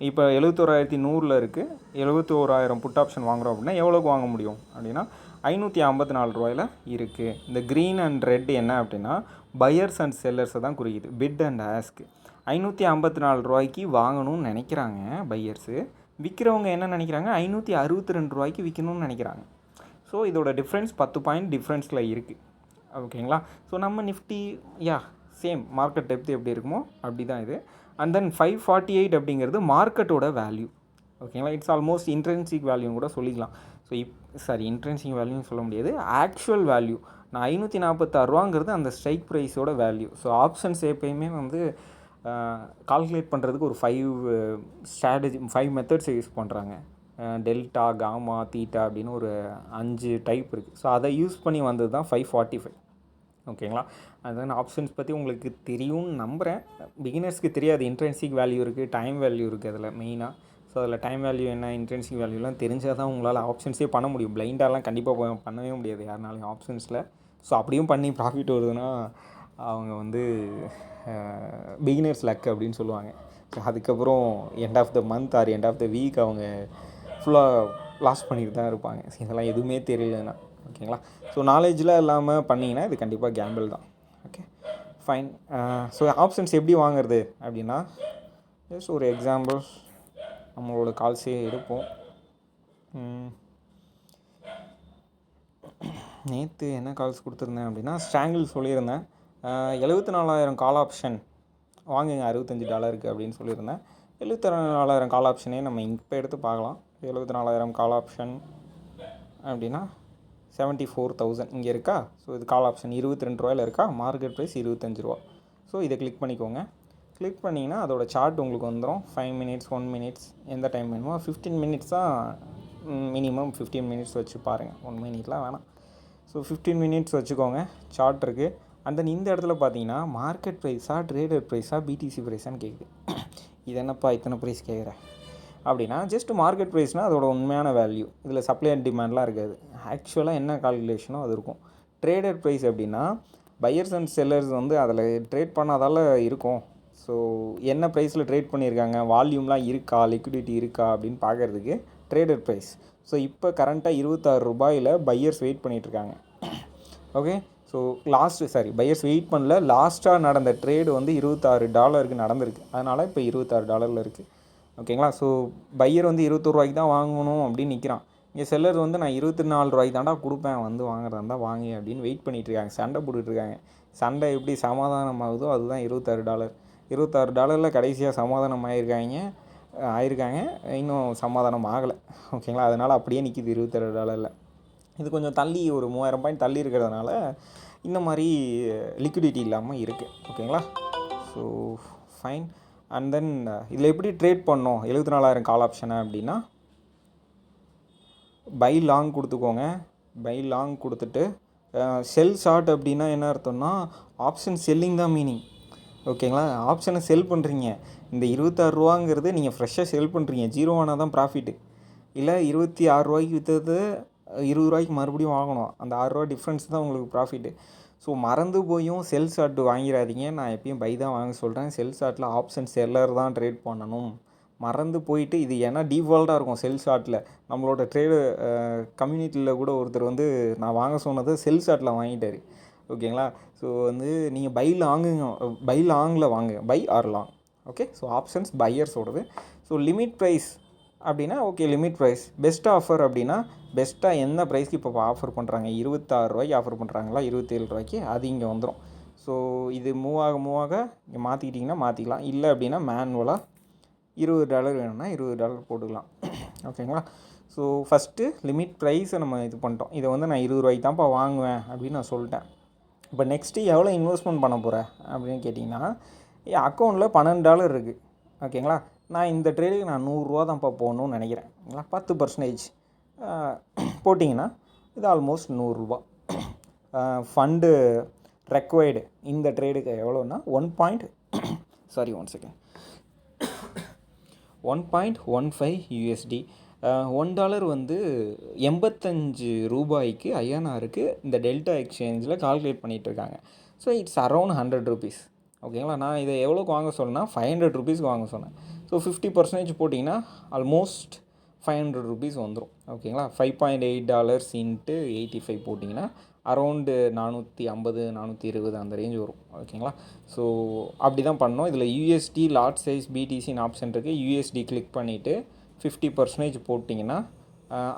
இப்போ 71,100 இருக்குது. 71,000 புட் ஆப்ஷன் வாங்குகிறோம் அப்படின்னா எவ்வளோக்கு வாங்க முடியும் அப்படின்னா 554 இருக்குது. இந்த க்ரீன் அண்ட் ரெட் என்ன அப்படின்னா பையர்ஸ் அண்ட் செல்லர்ஸை தான் குறிக்குது, பிட் அண்ட் ஆஸ்க்கு. 554 வாங்கணும்னு நினைக்கிறாங்க பையர்ஸு. விற்கிறவங்க என்ன நினைக்கிறாங்க, 562 விற்கணும்னு நினைக்கிறாங்க. ஸோ இதோட டிஃப்ரென்ஸ் 10 பாயிண்ட் டிஃப்ரென்ஸில் இருக்குது. ஓகேங்களா? ஸோ நம்ம நிஃப்டி சேம் மார்க்கெட் டெப்த் எப்படி இருக்குமோ அப்படி தான் இது. அண்ட் தென் 548 அப்படிங்கிறது மார்க்கெட்டோட வேல்யூ. ஓகேங்களா? இட்ஸ் ஆல்மோஸ்ட் இன்ட்ரென்சிக் வேல்யூன்னு கூட சொல்லிக்கலாம். ஸோ இன்ட்ரென்சிக் வேல்யூன்னு சொல்ல முடியாது, ஆக்சுவல் வேல்யூ. நான் 546 அந்த ஸ்ட்ரைக் ப்ரைஸோட வேல்யூ. ஸோ ஆப்ஷன்ஸ் எப்பயுமே வந்து கால்குலேட் பண்ணுறதுக்கு ஒரு 5 மெத்தட்ஸ் யூஸ் பண்ணுறாங்க. டெல்டா, காமா, தீட்டா அப்படின்னு ஒரு 5 டைப் இருக்குது. ஸோ அதை யூஸ் பண்ணி வந்தது தான் 545. ஓகேங்களா? அதுதான் ஆப்ஷன்ஸ் பற்றி உங்களுக்கு தெரியும்னு நம்புகிறேன். பிகினர்ஸ்க்கு தெரியாது. இன்ட்ரென்சிக் வேல்யூ இருக்குது, டைம் வேல்யூ இருக்குது அதில் மெயினாக. ஸோ அதில் டைம் வேல்யூ என்ன, இன்ட்ரென்சிக் வேல்யூலாம் தெரிஞ்சால் தான் உங்களால் ஆப்ஷன்ஸே பண்ண முடியும். பிளைண்டாலாம் கண்டிப்பாக பண்ணவே முடியாது யாருனாலையும் ஆப்ஷன்ஸில். ஸோ அப்படியும் பண்ணி ப்ராஃபிட் வருதுன்னா அவங்க வந்து பிகினர்ஸ் லக் அப்படின்னு சொல்லுவாங்க. ஸோ அதுக்கப்புறம் end of the month or end of the week அவங்க ஃபுல்லாக லாஸ் பண்ணிட்டு தான் இருப்பாங்க. இதெல்லாம் எதுவுமே தெரியலன்னா ஓகேங்களா. ஸோ நாலேஜ்லாம் இல்லாமல் பண்ணிங்கன்னா இது கண்டிப்பாக கேம்பிள் தான். Okay fine. ஸோ ஆப்ஷன்ஸ் எப்படி வாங்குறது அப்படின்னா, ஜஸ்ட் ஒரு எக்ஸாம்பிள் நம்மளோட கால்ஸே எடுப்போம். நேற்று என்ன கால்ஸ் கொடுத்துருந்தேன் அப்படின்னா, ஸ்ட்ராங்கிள் சொல்லியிருந்தேன். 74,000 கால் ஆப்ஷன் வாங்குங்க $65 அப்படின்னு சொல்லியிருந்தேன். 74,000 கால் ஆப்ஷனே நம்ம இப்போ எடுத்து பார்க்கலாம். 74,000 கால் ஆப்ஷன் அப்படின்னா 74,000 இங்கே இருக்கா. ஸோ இது கால் ஆப்ஷன் ₹22 இருக்கா, மார்க்கெட் ப்ரைஸ் ₹25. ஸோ இதை கிளிக் பண்ணிக்கோங்க. கிளிக் பண்ணிங்கன்னா அதோட சார்ட் உங்களுக்கு வந்துடும். 5 மினிட்ஸ் 1 மினிட்ஸ் எந்த டைம் வேணுமோ. 15 மினிட்ஸ் தான் மினிமம். 15 மினிட்ஸ் வச்சு பாருங்கள், 1 மினிட்லாம் வேணாம். ஸோ 15 மினிட்ஸ் வச்சுக்கோங்க. சார்ட் இருக்குது. அண்ட் தென் இந்த இடத்துல பார்த்தீங்கன்னா மார்க்கெட் ப்ரைஸா, ட்ரேடட் ப்ரைஸா, பிடிசி ப்ரைஸான்னு கேட்குது. இது என்னப்பா இத்தனை ப்ரைஸ் கேட்குறேன் அப்படின்னா, ஜஸ்ட் மார்க்கெட் ப்ரைஸ்னால் அதோட உண்மையான வேல்யூ. இதில் சப்ளை அண்ட் டிமாண்ட்லாம் இருக்காது. ஆக்சுவலாக என்ன கால்குலேஷனோ அது இருக்கும். ட்ரேடட் ப்ரைஸ் அப்படின்னா பையர்ஸ் அண்ட் செல்லர்ஸ் வந்து அதில் ட்ரேட் பண்ணாதால் இருக்கும். ஸோ என்ன ப்ரைஸில் ட்ரேட் பண்ணியிருக்காங்க, வால்யூம்லாம் இருக்கா, லிக்விடிட்டி இருக்கா அப்படின்னு பார்க்குறதுக்கு ட்ரேடட் ப்ரைஸ். ஸோ இப்போ கரண்ட்டாக ₹26 பையர்ஸ் வெயிட் பண்ணிகிட்ருக்காங்க. ஓகே. ஸோ பையர்ஸ் வெயிட் பண்ணல. லாஸ்ட்டாக நடந்த ட்ரேடு வந்து $26 நடந்திருக்கு. அதனால் இப்போ $26 இருக்குது. ஓகேங்களா. ஸோ பையர் வந்து ₹21 தான் வாங்கணும் அப்படின்னு நிற்கிறான். இங்கே செல்லர் வந்து நான் ₹24 தாண்டா கொடுப்பேன், வந்து வாங்குறதா இருந்தால் வாங்கி அப்படின்னு வெயிட் பண்ணிகிட்ருக்காங்க. சண்டை போட்டுட்ருக்காங்க. சண்டை எப்படி சமாதானம் ஆகுதோ அதுதான் $26. $26 கடைசியாக சமாதானம் ஆயிருக்காங்க. இன்னும் சமாதானம் ஆகலை. ஓகேங்களா. அதனால் அப்படியே நிற்கிது $26. இது கொஞ்சம் தள்ளி ஒரு 3000 பாயிண்ட் தள்ளி இருக்கிறதுனால இந்த மாதிரி லிக்விடிட்டி இல்லாமல் இருக்குது. ஓகேங்களா. So fine. அண்ட் தென் இதில் எப்படி ட்ரேட் பண்ணோம் 74,000 கால் ஆப்ஷனை அப்படின்னா, பை லாங் கொடுத்துக்கோங்க. பை லாங் கொடுத்துட்டு செல் ஷார்ட் அப்படின்னா என்ன அர்த்தம்னா, ஆப்ஷன் செல்லிங் தான் மீனிங். ஓகேங்களா. ஆப்ஷனை செல் பண்ணுறீங்க. இந்த ₹26 நீங்கள் ஃப்ரெஷ்ஷாக செல் பண்ணுறீங்க. 0 ஆனால் தான் ப்ராஃபிட்டு. இல்லை ₹26 விற்றது ₹20 மறுபடியும் வாங்கணும். அந்த ₹6 டிஃப்ரென்ஸ் தான் உங்களுக்கு ப்ராஃபிட்டு. ஸோ மறந்து போயும் செல் ஷார்ட் வாங்கிடாதீங்க. நான் எப்பயும் பை தான் வாங்க சொல்கிறேன். செல் ஷார்ட்டில் ஆப்ஷன் செல்லர் தான் ட்ரேட் பண்ணணும். மறந்து போயிட்டு இது ஏன்னா டிஃபால்ட்டாக இருக்கும் செல் ஷார்ட்டில். நம்மளோட ட்ரேடு கம்யூனிட்டியில் கூட ஒருத்தர் வந்து நான் வாங்க சொன்னதை செல் ஷார்ட்டில் வாங்கிட்டார். ஓகேங்களா. ஸோ வந்து நீங்கள் பை லாங்கில் வாங்குங்க. Buy or long. Okay. So options பையர்ஸோடது. ஸோ லிமிட் ப்ரைஸ் அப்படின்னா okay limit price. Best offer அப்படின்னா பெஸ்ட்டாக என்ன ப்ரைஸ்க்கு இப்போ ஆஃபர் பண்ணுறாங்க, ₹26 ஆஃபர் பண்ணுறாங்களா, ₹27 அது இங்கே வந்துடும். ஸோ இது மூவ் ஆக இங்கே மாற்றிக்கிட்டிங்கன்னா மாற்றிக்கலாம். இல்லை அப்படின்னா மேனுவலாக $20 வேணும்னா $20 போட்டுக்கலாம். ஓகேங்களா. ஸோ ஃபஸ்ட்டு லிமிட் ப்ரைஸை நம்ம இது பண்ணிட்டோம். இதை வந்து நான் ₹20 தான்ப்பா வாங்குவேன் அப்படின்னு நான் சொல்லிட்டேன். இப்போ நெக்ஸ்ட்டு எவ்வளோ இன்வெஸ்ட்மெண்ட் பண்ண போகிறேன் அப்படின்னு கேட்டிங்கன்னா, என் அக்கௌண்ட்டில் $12 இருக்குது. ஓகேங்களா. நான் இந்த ட்ரேடுக்கு நான் ₹100 தான்ப்பா போகணுன்னு நினைக்கிறேன். 10% போட்டிங்கன்னா இது ஆல்மோஸ்ட் ₹100. ஃபண்டு ரெக்வைர்டு இந்த ட்ரேடுக்கு எவ்வளோன்னா 1.15 USD. $1 வந்து ₹85க்கு INRக்கு இந்த டெல்டா எக்ஸ்சேஞ்சில் கால்குலேட் பண்ணிகிட்ருக்காங்க. So it's around ₹100. ஓகேங்களா. நான் இதை எவ்வளோக்கு வாங்க சொன்னேன்னா ₹500க்கு வாங்க சொன்னேன். ஸோ 50% போட்டிங்கன்னா ஆல்மோஸ்ட் ₹500 வந்துடும். ஓகேங்களா. $5.8 இன்ட்டு 85 போட்டிங்கன்னா அரௌண்டு 450 420 அந்த ரேஞ்ச் வரும். ஓகேங்களா. ஸோ அப்படி தான் பண்ணோம். இதில் USD லாட் சைஸ் பிடிசின்னு ஆப்ஷன் இருக்குது. USD கிளிக் பண்ணிவிட்டு 50% போட்டிங்கன்னா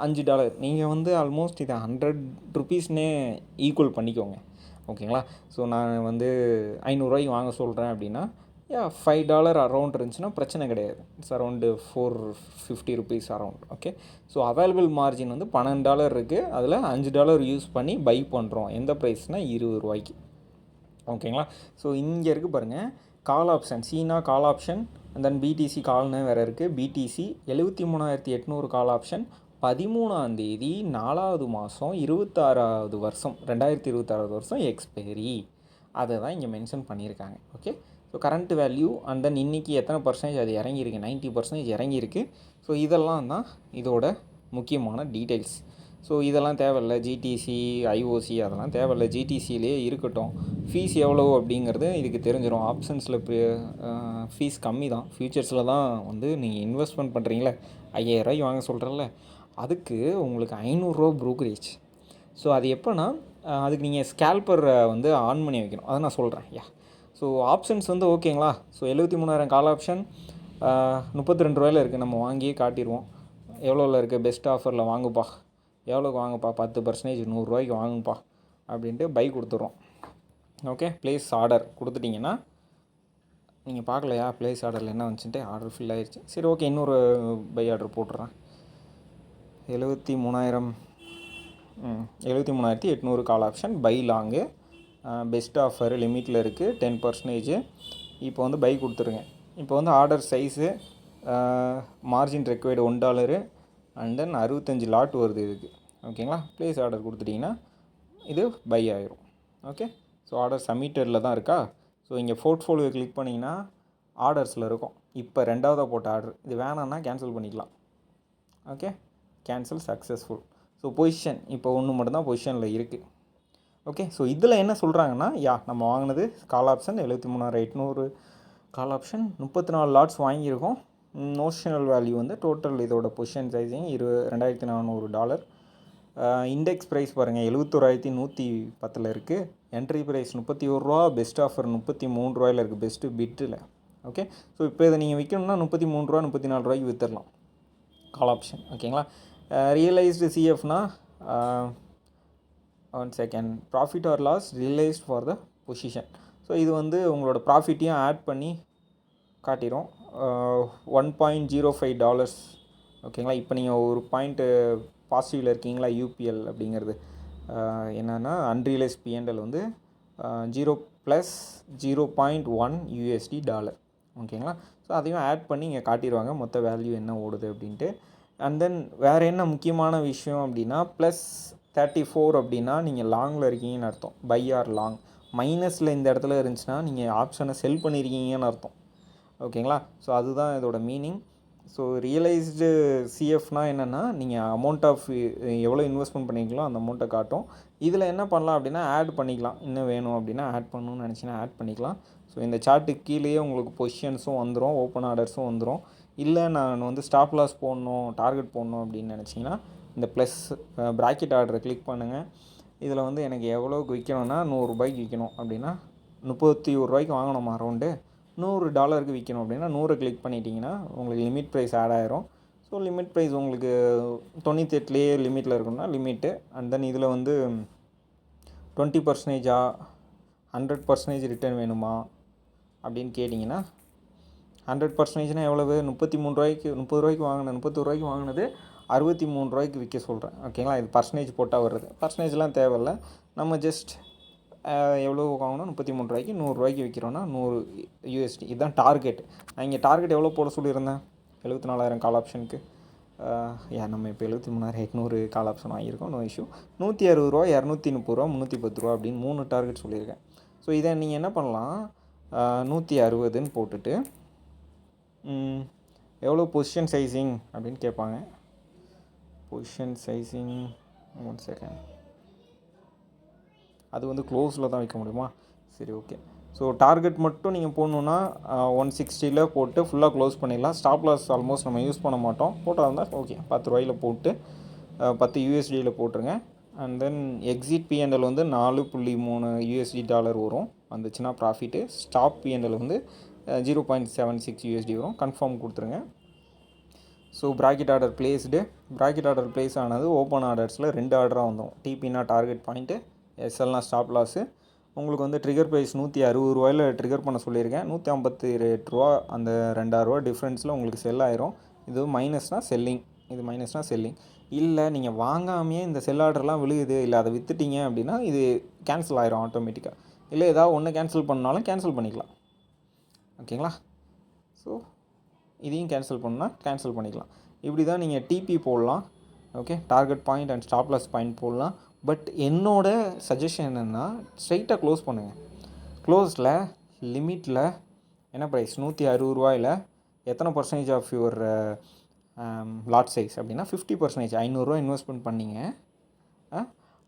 $5. நீங்கள் வந்து ஆல்மோஸ்ட் இதை ₹100னே ஈக்குவல் பண்ணிக்கோங்க. ஓகேங்களா. ஸோ நான் வந்து ₹500 வாங்க சொல்கிறேன் அப்படின்னா $5 அரௌண்ட் இருந்துச்சுன்னா பிரச்சனை கிடையாது. It's around ₹450 around. Okay. So available margin வந்து $12 இருக்குது. அதில் $5 யூஸ் பண்ணி பை பண்ணுறோம். எந்த ப்ரைஸ்னால் ₹20. ஓகேங்களா. ஸோ இங்கே இருக்குது பாருங்கள் கால் ஆப்ஷன். சீனா call option and then BTC கால்னு வேறு இருக்குது. பிடிசி 73,800 கால் ஆப்ஷன் 13ஆம் தேதி 4வது மாதம் 26வது வருஷம் 2026வது வருஷம் எக்ஸ்பைரி. அதை தான் இங்கே மென்ஷன் பண்ணியிருக்காங்க. Okay. So current value and தென் இன்றைக்கி எத்தனை % அது இறங்கியிருக்கு, 90% இறங்கியிருக்கு. ஸோ இதெல்லாம் தான் இதோட முக்கியமான டீட்டெயில்ஸ். ஸோ இதெல்லாம் தேவையில்ல. ஜிடிசி, ஐஓசி அதெல்லாம் தேவையில்ல. ஜிடிசியிலே இருக்கட்டும். ஃபீஸ் எவ்வளோ அப்படிங்கிறது இதுக்கு தெரிஞ்சிடும். ஆப்ஷன்ஸில் ஃபீஸ் கம்மி தான். ஃபியூச்சர்ஸில் தான் வந்து நீங்கள் இன்வெஸ்ட்மெண்ட் பண்ணுறீங்களே 5000 வாங்க சொல்கிறல்ல, அதுக்கு உங்களுக்கு 500 ப்ரோக்கரேஜ். ஸோ அது எப்போனா அதுக்கு நீங்கள் ஸ்கேல்பரை வந்து ஆன் பண்ணி வைக்கணும். அதை நான் சொல்கிறேன். ஸோ ஆப்ஷன்ஸ் வந்து ஓகேங்களா. ஸோ 73,000 கால் ஆப்ஷன் 32 இருக்குது. நம்ம வாங்கியே காட்டிடுவோம். எவ்வளோவில் இருக்குது? பெஸ்ட் ஆஃபரில் வாங்குப்பா. எவ்வளோக்கு வாங்கப்பா? 10% 100 வாங்குப்பா அப்படின்ட்டு பை கொடுத்துட்றோம். ஓகே, ப்ளேஸ் ஆர்டர் கொடுத்துட்டிங்கன்னா, நீங்கள் பார்க்கலையா ப்ளேஸ் ஆர்டரில் என்ன வந்துச்சுன்ட்டு? ஆர்டர் ஃபில் ஆகிடுச்சு. சரி, ஓகே, இன்னொரு பை ஆர்டர் போட்டுறேன். 73,800 call option buy long. Best offer லிமிட்டில் இருக்குது 10%. இப்போ வந்து பை கொடுத்துருங்க. இப்போ வந்து order size margin required $1 and then 65 lot வருது இதுக்கு. ஓகேங்களா, ப்ளேஸ் ஆர்டர் கொடுத்துட்டிங்கன்னா இது பை ஆயிரும். ஓகே, ஸோ ஆர்டர் சப்மிட்டடில் தான் இருக்கா. ஸோ இங்கே போர்ட்ஃபோலியோ கிளிக் பண்ணிங்கன்னா ஆர்டர்ஸில் இருக்கும். இப்போ 2ஆவதாக போட்ட ஆர்டர் இது வேணான்னா கேன்சல் பண்ணிக்கலாம். Okay, cancel successful. So position இப்போ ஒன்று மட்டும்தான் பொசிஷனில் இருக்குது. ஓகே, ஸோ இதில் என்ன சொல்கிறாங்கன்னா, நம்ம வாங்கினது call option 73,800 call option 34 lots வாங்கியிருக்கோம். நோஷனல் வேல்யூ வந்து டோட்டல் இதோட பொசிஷன் சைஸிங் $2,400. இண்டெக்ஸ் ப்ரைஸ் பாருங்கள் 71,110 இருக்குது. Entry price $31. பெஸ்ட் ஆஃபர் $33 இருக்குது பெஸ்ட்டு பிட்டில். ஓகே, ஸோ இப்போ இதை நீங்கள் விற்கணும்னா $33, $34 விற்றுடலாம் கால் ஆப்ஷன். ஓகேங்களா, ரியலைஸ்டு சிஎஃப்னா 1 second profit or loss realised for the position. So இது வந்து உங்களோட ப்ராஃபிட்டையும் ஆட் பண்ணி காட்டிடும். $1.05. ஓகேங்களா, இப்போ நீங்கள் ஒரு பாயிண்ட்டு பாசிட்டிவில் இருக்கீங்களா. யூபிஎல் அப்படிங்கிறது என்னென்னா அன்ரியலைஸ் பிஎன்எல் வந்து 0+0.1 USD. ஓகேங்களா, ஸோ அதையும் ஆட் பண்ணி இங்கே காட்டிடுவாங்க மொத்த வேல்யூ என்ன ஓடுது அப்படின்ட்டு. அண்ட் தென் வேறு என்ன முக்கியமான விஷயம் அப்படின்னா, +34 அப்படின்னா நீங்கள் லாங்கில் இருக்கீங்கன்னு அர்த்தம். Buy or long. மைனஸில் இந்த இடத்துல இருந்துச்சுன்னா நீங்கள் ஆப்ஷனை செல் பண்ணியிருக்கீங்கன்னு அர்த்தம். ஓகேங்களா, ஸோ அதுதான் இதோட மீனிங். ஸோ ரியலைஸ்டு சிஎஃப்னால் என்னென்னா, நீங்கள் அமௌண்ட் ஆஃப் எவ்வளோ இன்வெஸ்ட்மெண்ட் பண்ணிங்களோ அந்த அமௌண்ட்டை காட்டும். இதில் என்ன பண்ணலாம் அப்படின்னா ஆட் பண்ணிக்கலாம். இன்னும் வேணும் அப்படின்னா ஆட் பண்ணணும்னு நினச்சின்னா ஆட் பண்ணிக்கலாம். ஸோ இந்த சார்ட்டுக்கு கீழேயே உங்களுக்கு பொசிஷன்ஸும் வந்துடும், ஓப்பன் ஆர்டர்ஸும் வந்துடும். இல்லை நான் வந்து ஸ்டாப் லாஸ் போடணும், டார்கெட் போடணும் அப்படின்னு நினச்சிங்கன்னா இந்த ப்ளஸ் ப்ராக்கெட் ஆர்டரை கிளிக் பண்ணுங்கள். இதில் வந்து எனக்கு எவ்வளோக்கு விற்கணும்னா $100 விற்கணும் அப்படின்னா $31 வாங்கணுமா அரௌண்டு. $100 விற்கணும் அப்படின்னா 100 கிளிக் பண்ணிட்டீங்கன்னா உங்களுக்கு லிமிட் ப்ரைஸ் ஆட் ஆயிரும். ஸோ லிமிட் ப்ரைஸ் உங்களுக்கு 98லேயே லிமிட்டில் இருக்கணும்னா லிமிட்டு. அண்ட் தென் இதில் வந்து 20% 100% ரிட்டர்ன் வேணுமா அப்படின்னு கேட்டிங்கன்னா 100%னா எவ்வளவு? $33, $30 வாங்கினேன், $31 வாங்கினது $63 விற்க சொல்கிறேன். ஓகேங்களா, இது பர்சன்டேஜ் போட்டால் வருது. பர்சன்டேஜ்லாம் தேவையில்லை. நம்ம ஜஸ்ட் எவ்வளோ வாங்கணும்? $33, $100 விற்கிறோன்னா 100 USD. இதுதான் டார்கெட். நான் இங்கே டார்கெட் எவ்வளோ போட சொல்லியிருந்தேன்? 74,000 கால் ஆப்ஷனுக்கு. நம்ம இப்போ 73,800 கால் ஆப்ஷன் வாங்கியிருக்கோம். No issue. $160, $230, $310 அப்படின்னு 3 டார்கெட் சொல்லியிருக்கேன். ஸோ இதை நீங்கள் என்ன பண்ணலாம், 160ன்னு போட்டுட்டு எவ்வளோ பொசிஷன் சைஸிங் அப்படின்னு கேட்பாங்க. Position sizing 1 second. அது வந்து க்ளோஸில் தான் வைக்க முடியுமா? சரி, ஓகே. ஸோ டார்கெட் மட்டும் நீங்கள் போடணுன்னா 160 போட்டு ஃபுல்லாக க்ளோஸ் பண்ணிடலாம். ஸ்டாப் லாஸ் ஆல்மோஸ்ட் நம்ம யூஸ் பண்ண மாட்டோம். போட்டால் இருந்தால் ஓகே, $10 போட்டு 10 USD போட்டுருங்க. அண்ட் தென் எக்ஸிட் பிஎன்எல் வந்து $4.3 USD வரும். வந்துச்சுன்னா ப்ராஃபிட்டு. ஸ்டாப் பிஎன்எல் வந்து 0.76 USD வரும். கன்ஃபார்ம் கொடுத்துருங்க. So bracket order placed. Bracket order place ஆனது ஓப்பன் ஆர்டர்ஸில் 2 ஆர்டராக வந்துடும். டிபினா டார்கெட் பாயிண்ட்டு, எஸ்எல்னா ஸ்டாப் லாஸு. உங்களுக்கு வந்து ட்ரிகர் ப்ரைஸ் $160 ட்ரிகர் பண்ண சொல்லியிருக்கேன். $158 அந்த $2 டிஃப்ரென்ஸில் உங்களுக்கு செல் ஆயிரும். இது மைனஸ்னால் செல்லிங், இது மைனஸ்னால் செல்லிங். இல்லை நீங்கள் வாங்காமையே இந்த செல் ஆர்டர்லாம் விழுகுது, இல்லை அதை விற்றுட்டீங்க அப்படின்னா இது கேன்சல் ஆயிரும் ஆட்டோமேட்டிக்காக. இல்லை ஏதாவது ஒன்று கேன்சல் பண்ணாலும் கேன்சல் பண்ணிக்கலாம். ஓகேங்களா, ஸோ இதையும் கேன்சல் பண்ணால் கேன்சல் பண்ணிக்கலாம். இப்படி தான் நீங்கள் டிபி போடலாம். Okay, target point and stop loss point போடலாம். பட் என்னோட சஜஷன் என்னென்னா ஸ்ட்ரைட்டாக க்ளோஸ் பண்ணுங்கள். க்ளோஸில் லிமிட்டில் என்ன ப்ரைஸ்? $160 எத்தனை percentage of your lot size அப்படின்னா 50%. $500 இன்வெஸ்ட்மெண்ட் பண்ணிங்க.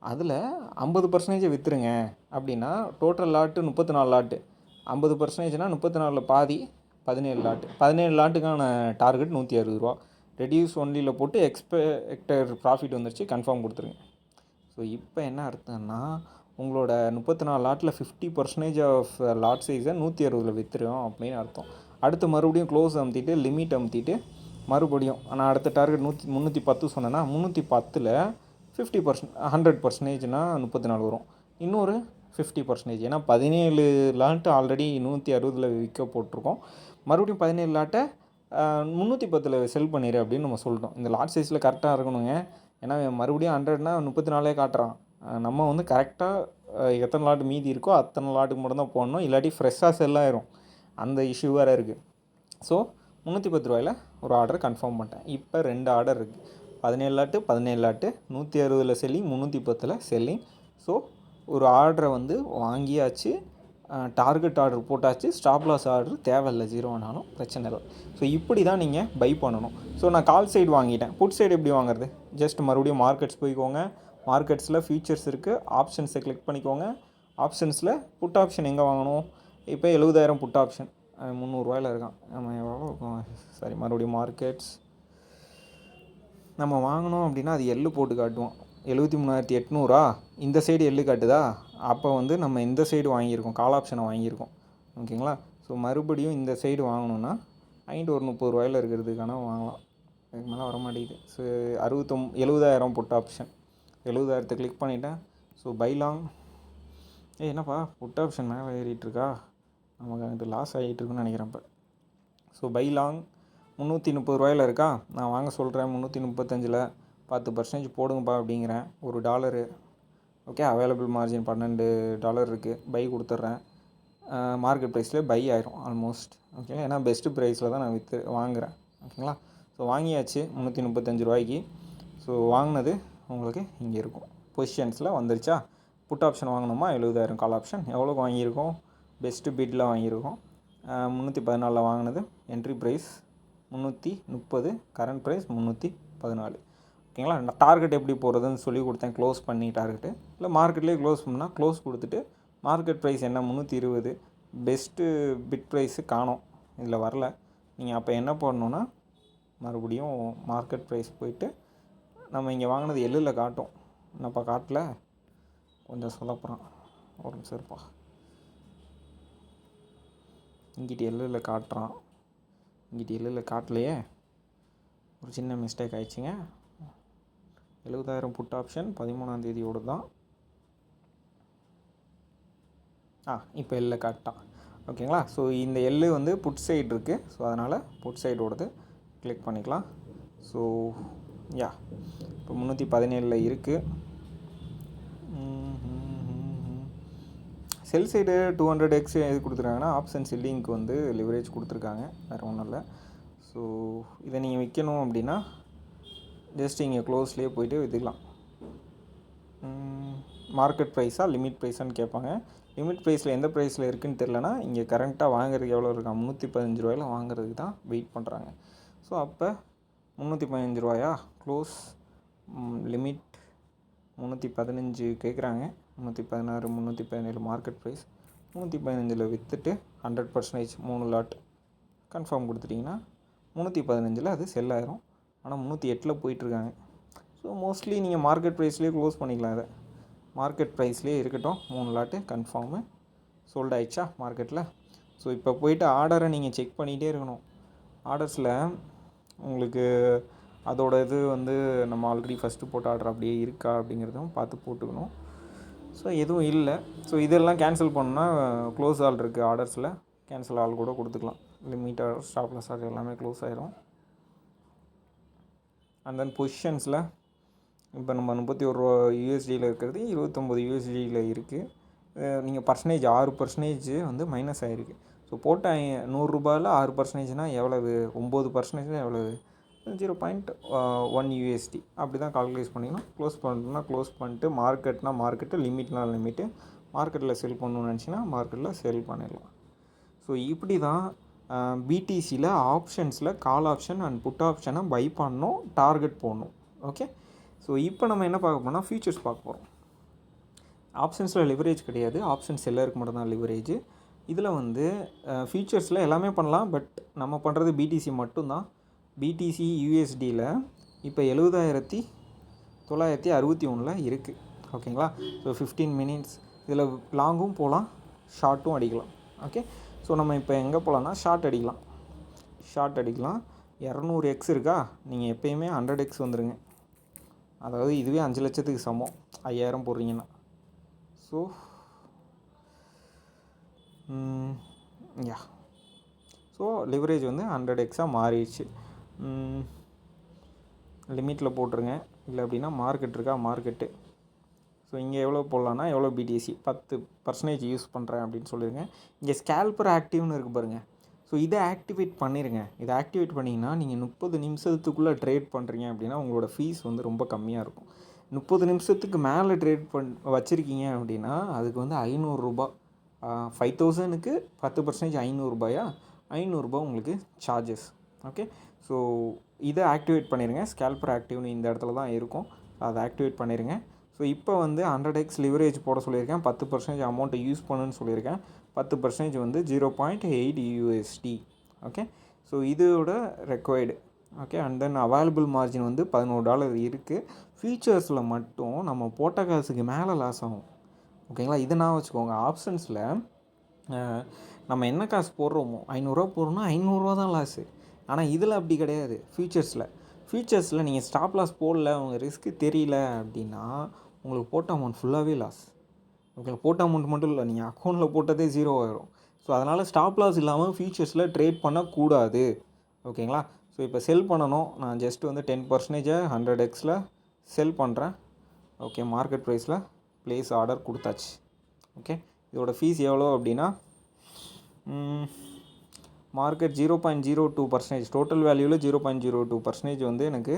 அதில் 50% விற்றுருங்க அப்படின்னா டோட்டல் லாட்டு 34 லாட்டு. 50%னா 34 பாதி 17 லாட்டு. 17 லாட்டுக்கான டார்கெட் 160 ரூபா. ரெடியூஸ் ஒன்லியில் போட்டு எக்ஸ்பெக்டட் ப்ராஃபிட் வந்துருச்சு, கன்ஃபார்ம் கொடுத்துருங்க. ஸோ இப்போ என்ன அர்த்தம்னா உங்களோட 34 லாட்டில் 50% ஆஃப் லாட் சைஸை 160 விற்றுரும் அப்படின்னு அர்த்தம். அடுத்து மறுபடியும் க்ளோஸ் அமுத்திட்டு லிமிட் அமுத்திட்டு மறுபடியும் நான் அடுத்த டார்கெட் 310 சொன்னேன்னா 310ல் 50%, 100%னா 34 வரும். இன்னொரு 50%, ஏன்னா 17 லாட்டு ஆல்ரெடி 160 விற்க போட்டிருக்கோம். மறுபடியும் 17 லாட்டை 310 செல் பண்ணிடு அப்படின்னு நம்ம சொல்லிட்டோம். இந்த லாட் சைஸில் கரெக்டாக இருக்கணுங்க. ஏன்னா மறுபடியும் 100னா 34 காட்டுறான். நம்ம வந்து கரெக்டாக எத்தனை லாட்டு மீதி இருக்கோ அத்தனை லாட்டுக்கு மட்டும் தான் போடணும், இல்லாட்டி ஃப்ரெஷ்ஷாக செல் ஆயிரும். அந்த இஷ்யூ வேறு இருக்குது. ஸோ 310 ரூபாயில் ஒரு ஆர்டர் கன்ஃபார்ம் பண்ணிட்டேன். இப்போ 2 ஆர்டர் இருக்குது. 17 lot 17 lot 160 selling, 310 selling. So ஒரு ஆர்டரை வந்து வாங்கியாச்சு, டார்கெட் ஆர்டர் போட்டாச்சு, ஸ்டாப் லாஸ் ஆர்டர் தேவையில்லை, 0 ஆனாலும் பிரச்சனை இல்லை. ஸோ இப்படி தான் நீங்கள் பை பண்ணணும். ஸோ நான் கால் சைடு வாங்கிட்டேன். புட் சைடு எப்படி வாங்குறது? ஜஸ்ட் மறுபடியும் மார்க்கெட்ஸ் போய்க்கோங்க. மார்க்கெட்ஸில் ஃபியூச்சர்ஸ் இருக்குது, ஆப்ஷன்ஸை கிளிக் பண்ணிக்கோங்க. ஆப்ஷன்ஸில் புட் ஆப்ஷன் எங்கே வாங்கணும்? இப்போ 70,000 புட் ஆப்ஷன் 300 ரூபாயில் இருக்கான். நம்ம எவ்வளோ சாரி மறுபடியும் மார்க்கெட்ஸ் நம்ம வாங்கினோம் அப்படின்னா அது எள்ளு போட்டு காட்டுவோம். 73,800 இந்த சைடு எள்ளு காட்டுதா? அப்போ வந்து நம்ம இந்த சைடு வாங்கியிருக்கோம், கால் ஆப்ஷனை வாங்கியிருக்கோம். ஓகேங்களா? ஸோ மறுபடியும் இந்த சைடு வாங்கணுன்னா ஒரு 30 ரூபாயில் இருக்கிறதுக்கான வாங்கலாம். அதுக்கு மேலே வர மாட்டேங்குது. ஸோ 70,000 புட் ஆப்ஷன், 70,000 கிளிக் பண்ணிட்டேன். ஸோ பைலாங் என்னப்பா புட் ஆப்ஷன் மேலே ஏறிட்டுருக்கா? நமக்கு அது லாஸ் ஆகிட்டுருக்குன்னு நினைக்கிறேன். இப்போ ஸோ பைலாங் 330 ரூபாயில் இருக்கா? நான் வாங்க சொல்கிறேன் 335ல் 10% போடுங்கப்பா அப்படிங்கிறேன். $1. ஓகே, அவைலபிள் மார்ஜின் $12 இருக்குது. பை கொடுத்துட்றேன். மார்க்கெட் ப்ரைஸில் பை ஆயிரும் ஆல்மோஸ்ட். ஓகே, ஏன்னா பெஸ்ட்டு ப்ரைஸில் தான் நான் வாங்குகிறேன். ஓகேங்களா? ஸோ வாங்கியாச்சு 335 ரூபாய்க்கு. ஸோ வாங்கினது உங்களுக்கு இங்கே இருக்கும், பொசிஷன்ஸில் வந்துருச்சா? புட் ஆப்ஷன் வாங்கணுமா? 70,000 கால் ஆப்ஷன் எவ்வளோக்கு வாங்கியிருக்கோம்? பெஸ்ட்டு பிட்டில் வாங்கியிருக்கோம். 314 வாங்கினது. Entry price 330, current price 314. ஓகேங்களா? நான் டார்கெட் எப்படி போகிறதுன்னு சொல்லி கொடுத்தேன். க்ளோஸ் பண்ணி டார்கெட்டு இல்லை மார்க்கெட்லேயே க்ளோஸ் பண்ணால் க்ளோஸ் கொடுத்துட்டு மார்க்கெட் ப்ரைஸ் என்ன 320, பெஸ்ட்டு பிட் ப்ரைஸு காணோம், இதில் வரல. நீங்கள் அப்போ என்ன பண்ணணுன்னா மறுபடியும் மார்க்கெட் ப்ரைஸ் போயிட்டு நம்ம இங்கே வாங்கினது எள்ளில் காட்டும். என்னப்பா காட்டல, கொஞ்சம் சொதப்புறான், ஒரு நிமிஷம் இருப்பா. இங்கிட்டு எள்ளில் காட்டுறான், இங்கிட்டு எள்ளில் காட்டலையே, ஒரு சின்ன மிஸ்டேக் ஆயிடுச்சுங்க. 70,000 புட் ஆப்ஷன் 13ஆம் தேதியோடு தான். இப்போ எல்லை காட்டான். ஓகேங்களா? ஸோ இந்த எள்ளு வந்து புட் சைடு இருக்குது. ஸோ அதனால் புட் சைடோடது கிளிக் பண்ணிக்கலாம். ஸோ இப்போ 317 இருக்குது. செல் சைடு 200x எது கொடுத்துருக்காங்கன்னா ஆப்ஷன் செல்லிங்க்கு வந்து லிவரேஜ் கொடுத்துருக்காங்க, வேறு ஒன்றும் இல்லை. ஸோ இதை நீங்கள் விற்கணும் அப்படின்னா ஜஸ்ட் இங்கே க்ளோஸ்லேயே போய்ட்டு விற்றுக்கலாம். மார்க்கெட் ப்ரைஸாக லிமிட் ப்ரைஸான்னு கேட்பாங்க. லிமிட் ப்ரைஸில் எந்த ப்ரைஸில் இருக்குதுன்னு தெரிலனா இங்கே கரண்ட்டாக வாங்குறதுக்கு எவ்வளோ இருக்கா? 315 ரூபாயில் வாங்குறதுக்கு தான் வெயிட் பண்ணுறாங்க. ஸோ அப்போ 315 ரூபாயா? க்ளோஸ் லிமிட் 315 கேட்குறாங்க. 316, 317 மார்க்கெட் ப்ரைஸ். 315 விற்றுட்டு 100% 3 லாட் கன்ஃபார்ம் கொடுத்துட்டிங்கன்னா 315 அது செல் ஆயிரும். ஆனால் 308 போயிட்டுருக்காங்க. ஸோ மோஸ்ட்லி நீங்கள் மார்க்கெட் ப்ரைஸ்லேயே க்ளோஸ் பண்ணிக்கலாம். அதை மார்க்கெட் ப்ரைஸ்லேயே இருக்கட்டும். 3 லாட்டு கன்ஃபார்மு சோல்ட் ஆயிடுச்சா மார்க்கெட்டில்? ஸோ இப்போ போய்ட்டு ஆர்டரை நீங்கள் செக் பண்ணிகிட்டே இருக்கணும். ஆர்டர்ஸில் உங்களுக்கு அதோட இது வந்து நம்ம ஆல்ரெடி ஃபஸ்ட்டு போட்ட ஆர்டர் அப்படியே இருக்கா அப்படிங்கிறதும் பார்த்து போட்டுக்கணும். ஸோ எதுவும் இல்லை. ஸோ இதெல்லாம் கேன்சல் பண்ணால் க்ளோஸ் ஆல் இருக்குது ஆர்டர்ஸில், கேன்சல் ஆல் கூட கொடுத்துக்கலாம். Limit order, stop loss order எல்லாமே க்ளோஸ் ஆயிரும். அண்ட் தென் பொசிஷன்ஸில் இப்போ நம்ம 31 ரூபா யூஎஸ்டியில் இருக்கிறது 29 யூஎஸ்டியில் இருக்குது. நீங்கள் 6% வந்து மைனஸ் ஆகிருக்கு. ஸோ போட்ட 100 ரூபாயில் 6%னா எவ்வளவு? 9% எவ்வளவு? 0.1 USD. அப்படி தான் கால்குலேட் பண்ணிக்கணும். க்ளோஸ் பண்ணணும்னா க்ளோஸ் பண்ணிட்டு, மார்க்கெட்னா மார்க்கெட்டு, லிமிட்னா லிமிட்டு. மார்க்கெட்டில் செல் பண்ணணும்னு நினச்சிங்கன்னா மார்க்கெட்டில் செல் பண்ணிடலாம். ஸோ இப்படி தான் பிடிசியில் ஆப்ஷன்ஸில் கால் ஆப்ஷன் அண்ட் புட் ஆப்ஷனை பை பண்ணணும், டார்கெட் போடணும். ஓகே, ஸோ இப்போ நம்ம என்ன பார்க்க போகிறோம்னா ஃபியூச்சர்ஸ் பார்க்க போகிறோம். ஆப்ஷன்ஸில் லிவரேஜ் கிடையாது, ஆப்ஷன்ஸ் எல்லாருக்கு மட்டும் தான் லிவரேஜ். இதில் வந்து ஃபியூச்சர்ஸில் எல்லாமே பண்ணலாம், பட் நம்ம பண்ணுறது பிடிசி மட்டும்தான். பிடிசி யூஎஸ்டியில் இப்போ 70,961 இருக்குது. ஓகேங்களா? ஸோ 15 மினிட்ஸ் இதில் லாங்கும் போகலாம், ஷார்ட்டும் அடிக்கலாம். ஓகே, ஸோ நம்ம இப்போ எங்கே போகலான்னா ஷார்ட் அடிக்கலாம். 200x இருக்கா, நீங்கள் எப்போயுமே 100x வந்துடுங்க. அதாவது இதுவே 5 லட்சத்துக்கு சமம் 5000 போடுறீங்கன்னா. ஸோ யா ஸோ லிவரேஜ் வந்து 100xஆக மாறிடுச்சு. லிமிட்டில் போட்டுருங்க. இல்லை அப்படின்னா மார்க்கெட் இருக்கா, மார்க்கெட்டு. ஸோ இங்கே எவ்வளோ போடலான்னா எவ்வளோ பிடிசி 10% யூஸ் பண்ணுறேன் அப்படின்னு சொல்லிடுங்க. இங்கே ஸ்கேல்பர் ஆக்டிவ்னு இருக்குது பாருங்கள். ஸோ இதை ஆக்டிவேட் பண்ணிடுங்க. இதை ஆக்டிவேட் பண்ணிங்கன்னா நீங்கள் 30 நிமிஷத்துக்குள்ளே ட்ரேட் பண்ணுறீங்க அப்படின்னா உங்களோட ஃபீஸ் வந்து ரொம்ப கம்மியாக இருக்கும். 30 நிமிஷத்துக்கு மேலே ட்ரேட் வச்சுருக்கீங்க அப்படின்னா அதுக்கு வந்து 500 ரூபா, 5000க்கு 10% 500 ரூபாயா, 500 ரூபா உங்களுக்கு சார்ஜஸ். ஓகே, ஸோ இதை ஆக்டிவேட் பண்ணிடுங்க. ஸ்கேல்பர் ஆக்டிவ்னு இந்த இடத்துல தான் இருக்கும், அதை ஆக்டிவேட் பண்ணிடுங்க. ஸோ இப்போ வந்து 100x லிவரேஜ் போட சொல்லியிருக்கேன், 10% அமௌண்ட்டை யூஸ் பண்ணுன்னு சொல்லியிருக்கேன். 10% வந்து 0.8 USD. ஓகே, ஸோ இதோட required. Okay, and then available margin வந்து $11 இருக்குது. ஃபியூச்சர்ஸில் மட்டும் நம்ம போட்ட காசுக்கு மேலே லாஸ் ஆகும். ஓகேங்களா? இதை நான் வச்சுக்கோங்க. ஆப்ஷன்ஸில் நம்ம என்ன காசு போடுறோமோ 500 போடுறோம்னா 500 தான் லாஸு. ஆனால் இதில் அப்படி கிடையாது. ஃபியூச்சர்ஸில் நீங்கள் ஸ்டாப் லாஸ் போடல, உங்கள் ரிஸ்க்கு தெரியல அப்படின்னா உங்களுக்கு போட்ட அமௌண்ட் ஃபுல்லாகவே லாஸ். உங்களுக்கு போட்ட அமௌண்ட் மட்டும் இல்லை, நீங்கள் அக்கௌண்ட்டில் போட்டதே 0 ஆகிரும். ஸோ அதனால் ஸ்டாப் லாஸ் இல்லாமல் ஃபியூச்சர்ஸில் ட்ரேட் பண்ணக்கூடாது. ஓகேங்களா? ஸோ இப்போ செல் பண்ணணும். நான் ஜஸ்ட் வந்து 10% 100xல் செல் பண்ணுறேன். ஓகே, மார்க்கெட் ப்ரைஸில் ப்ளேஸ் ஆர்டர் கொடுத்தாச்சு. ஓகே, இதோட ஃபீஸ் எவ்வளோ அப்படின்னா மார்க்கெட் 0.02%, டோட்டல் வேல்யூவில் 0.02% வந்து எனக்கு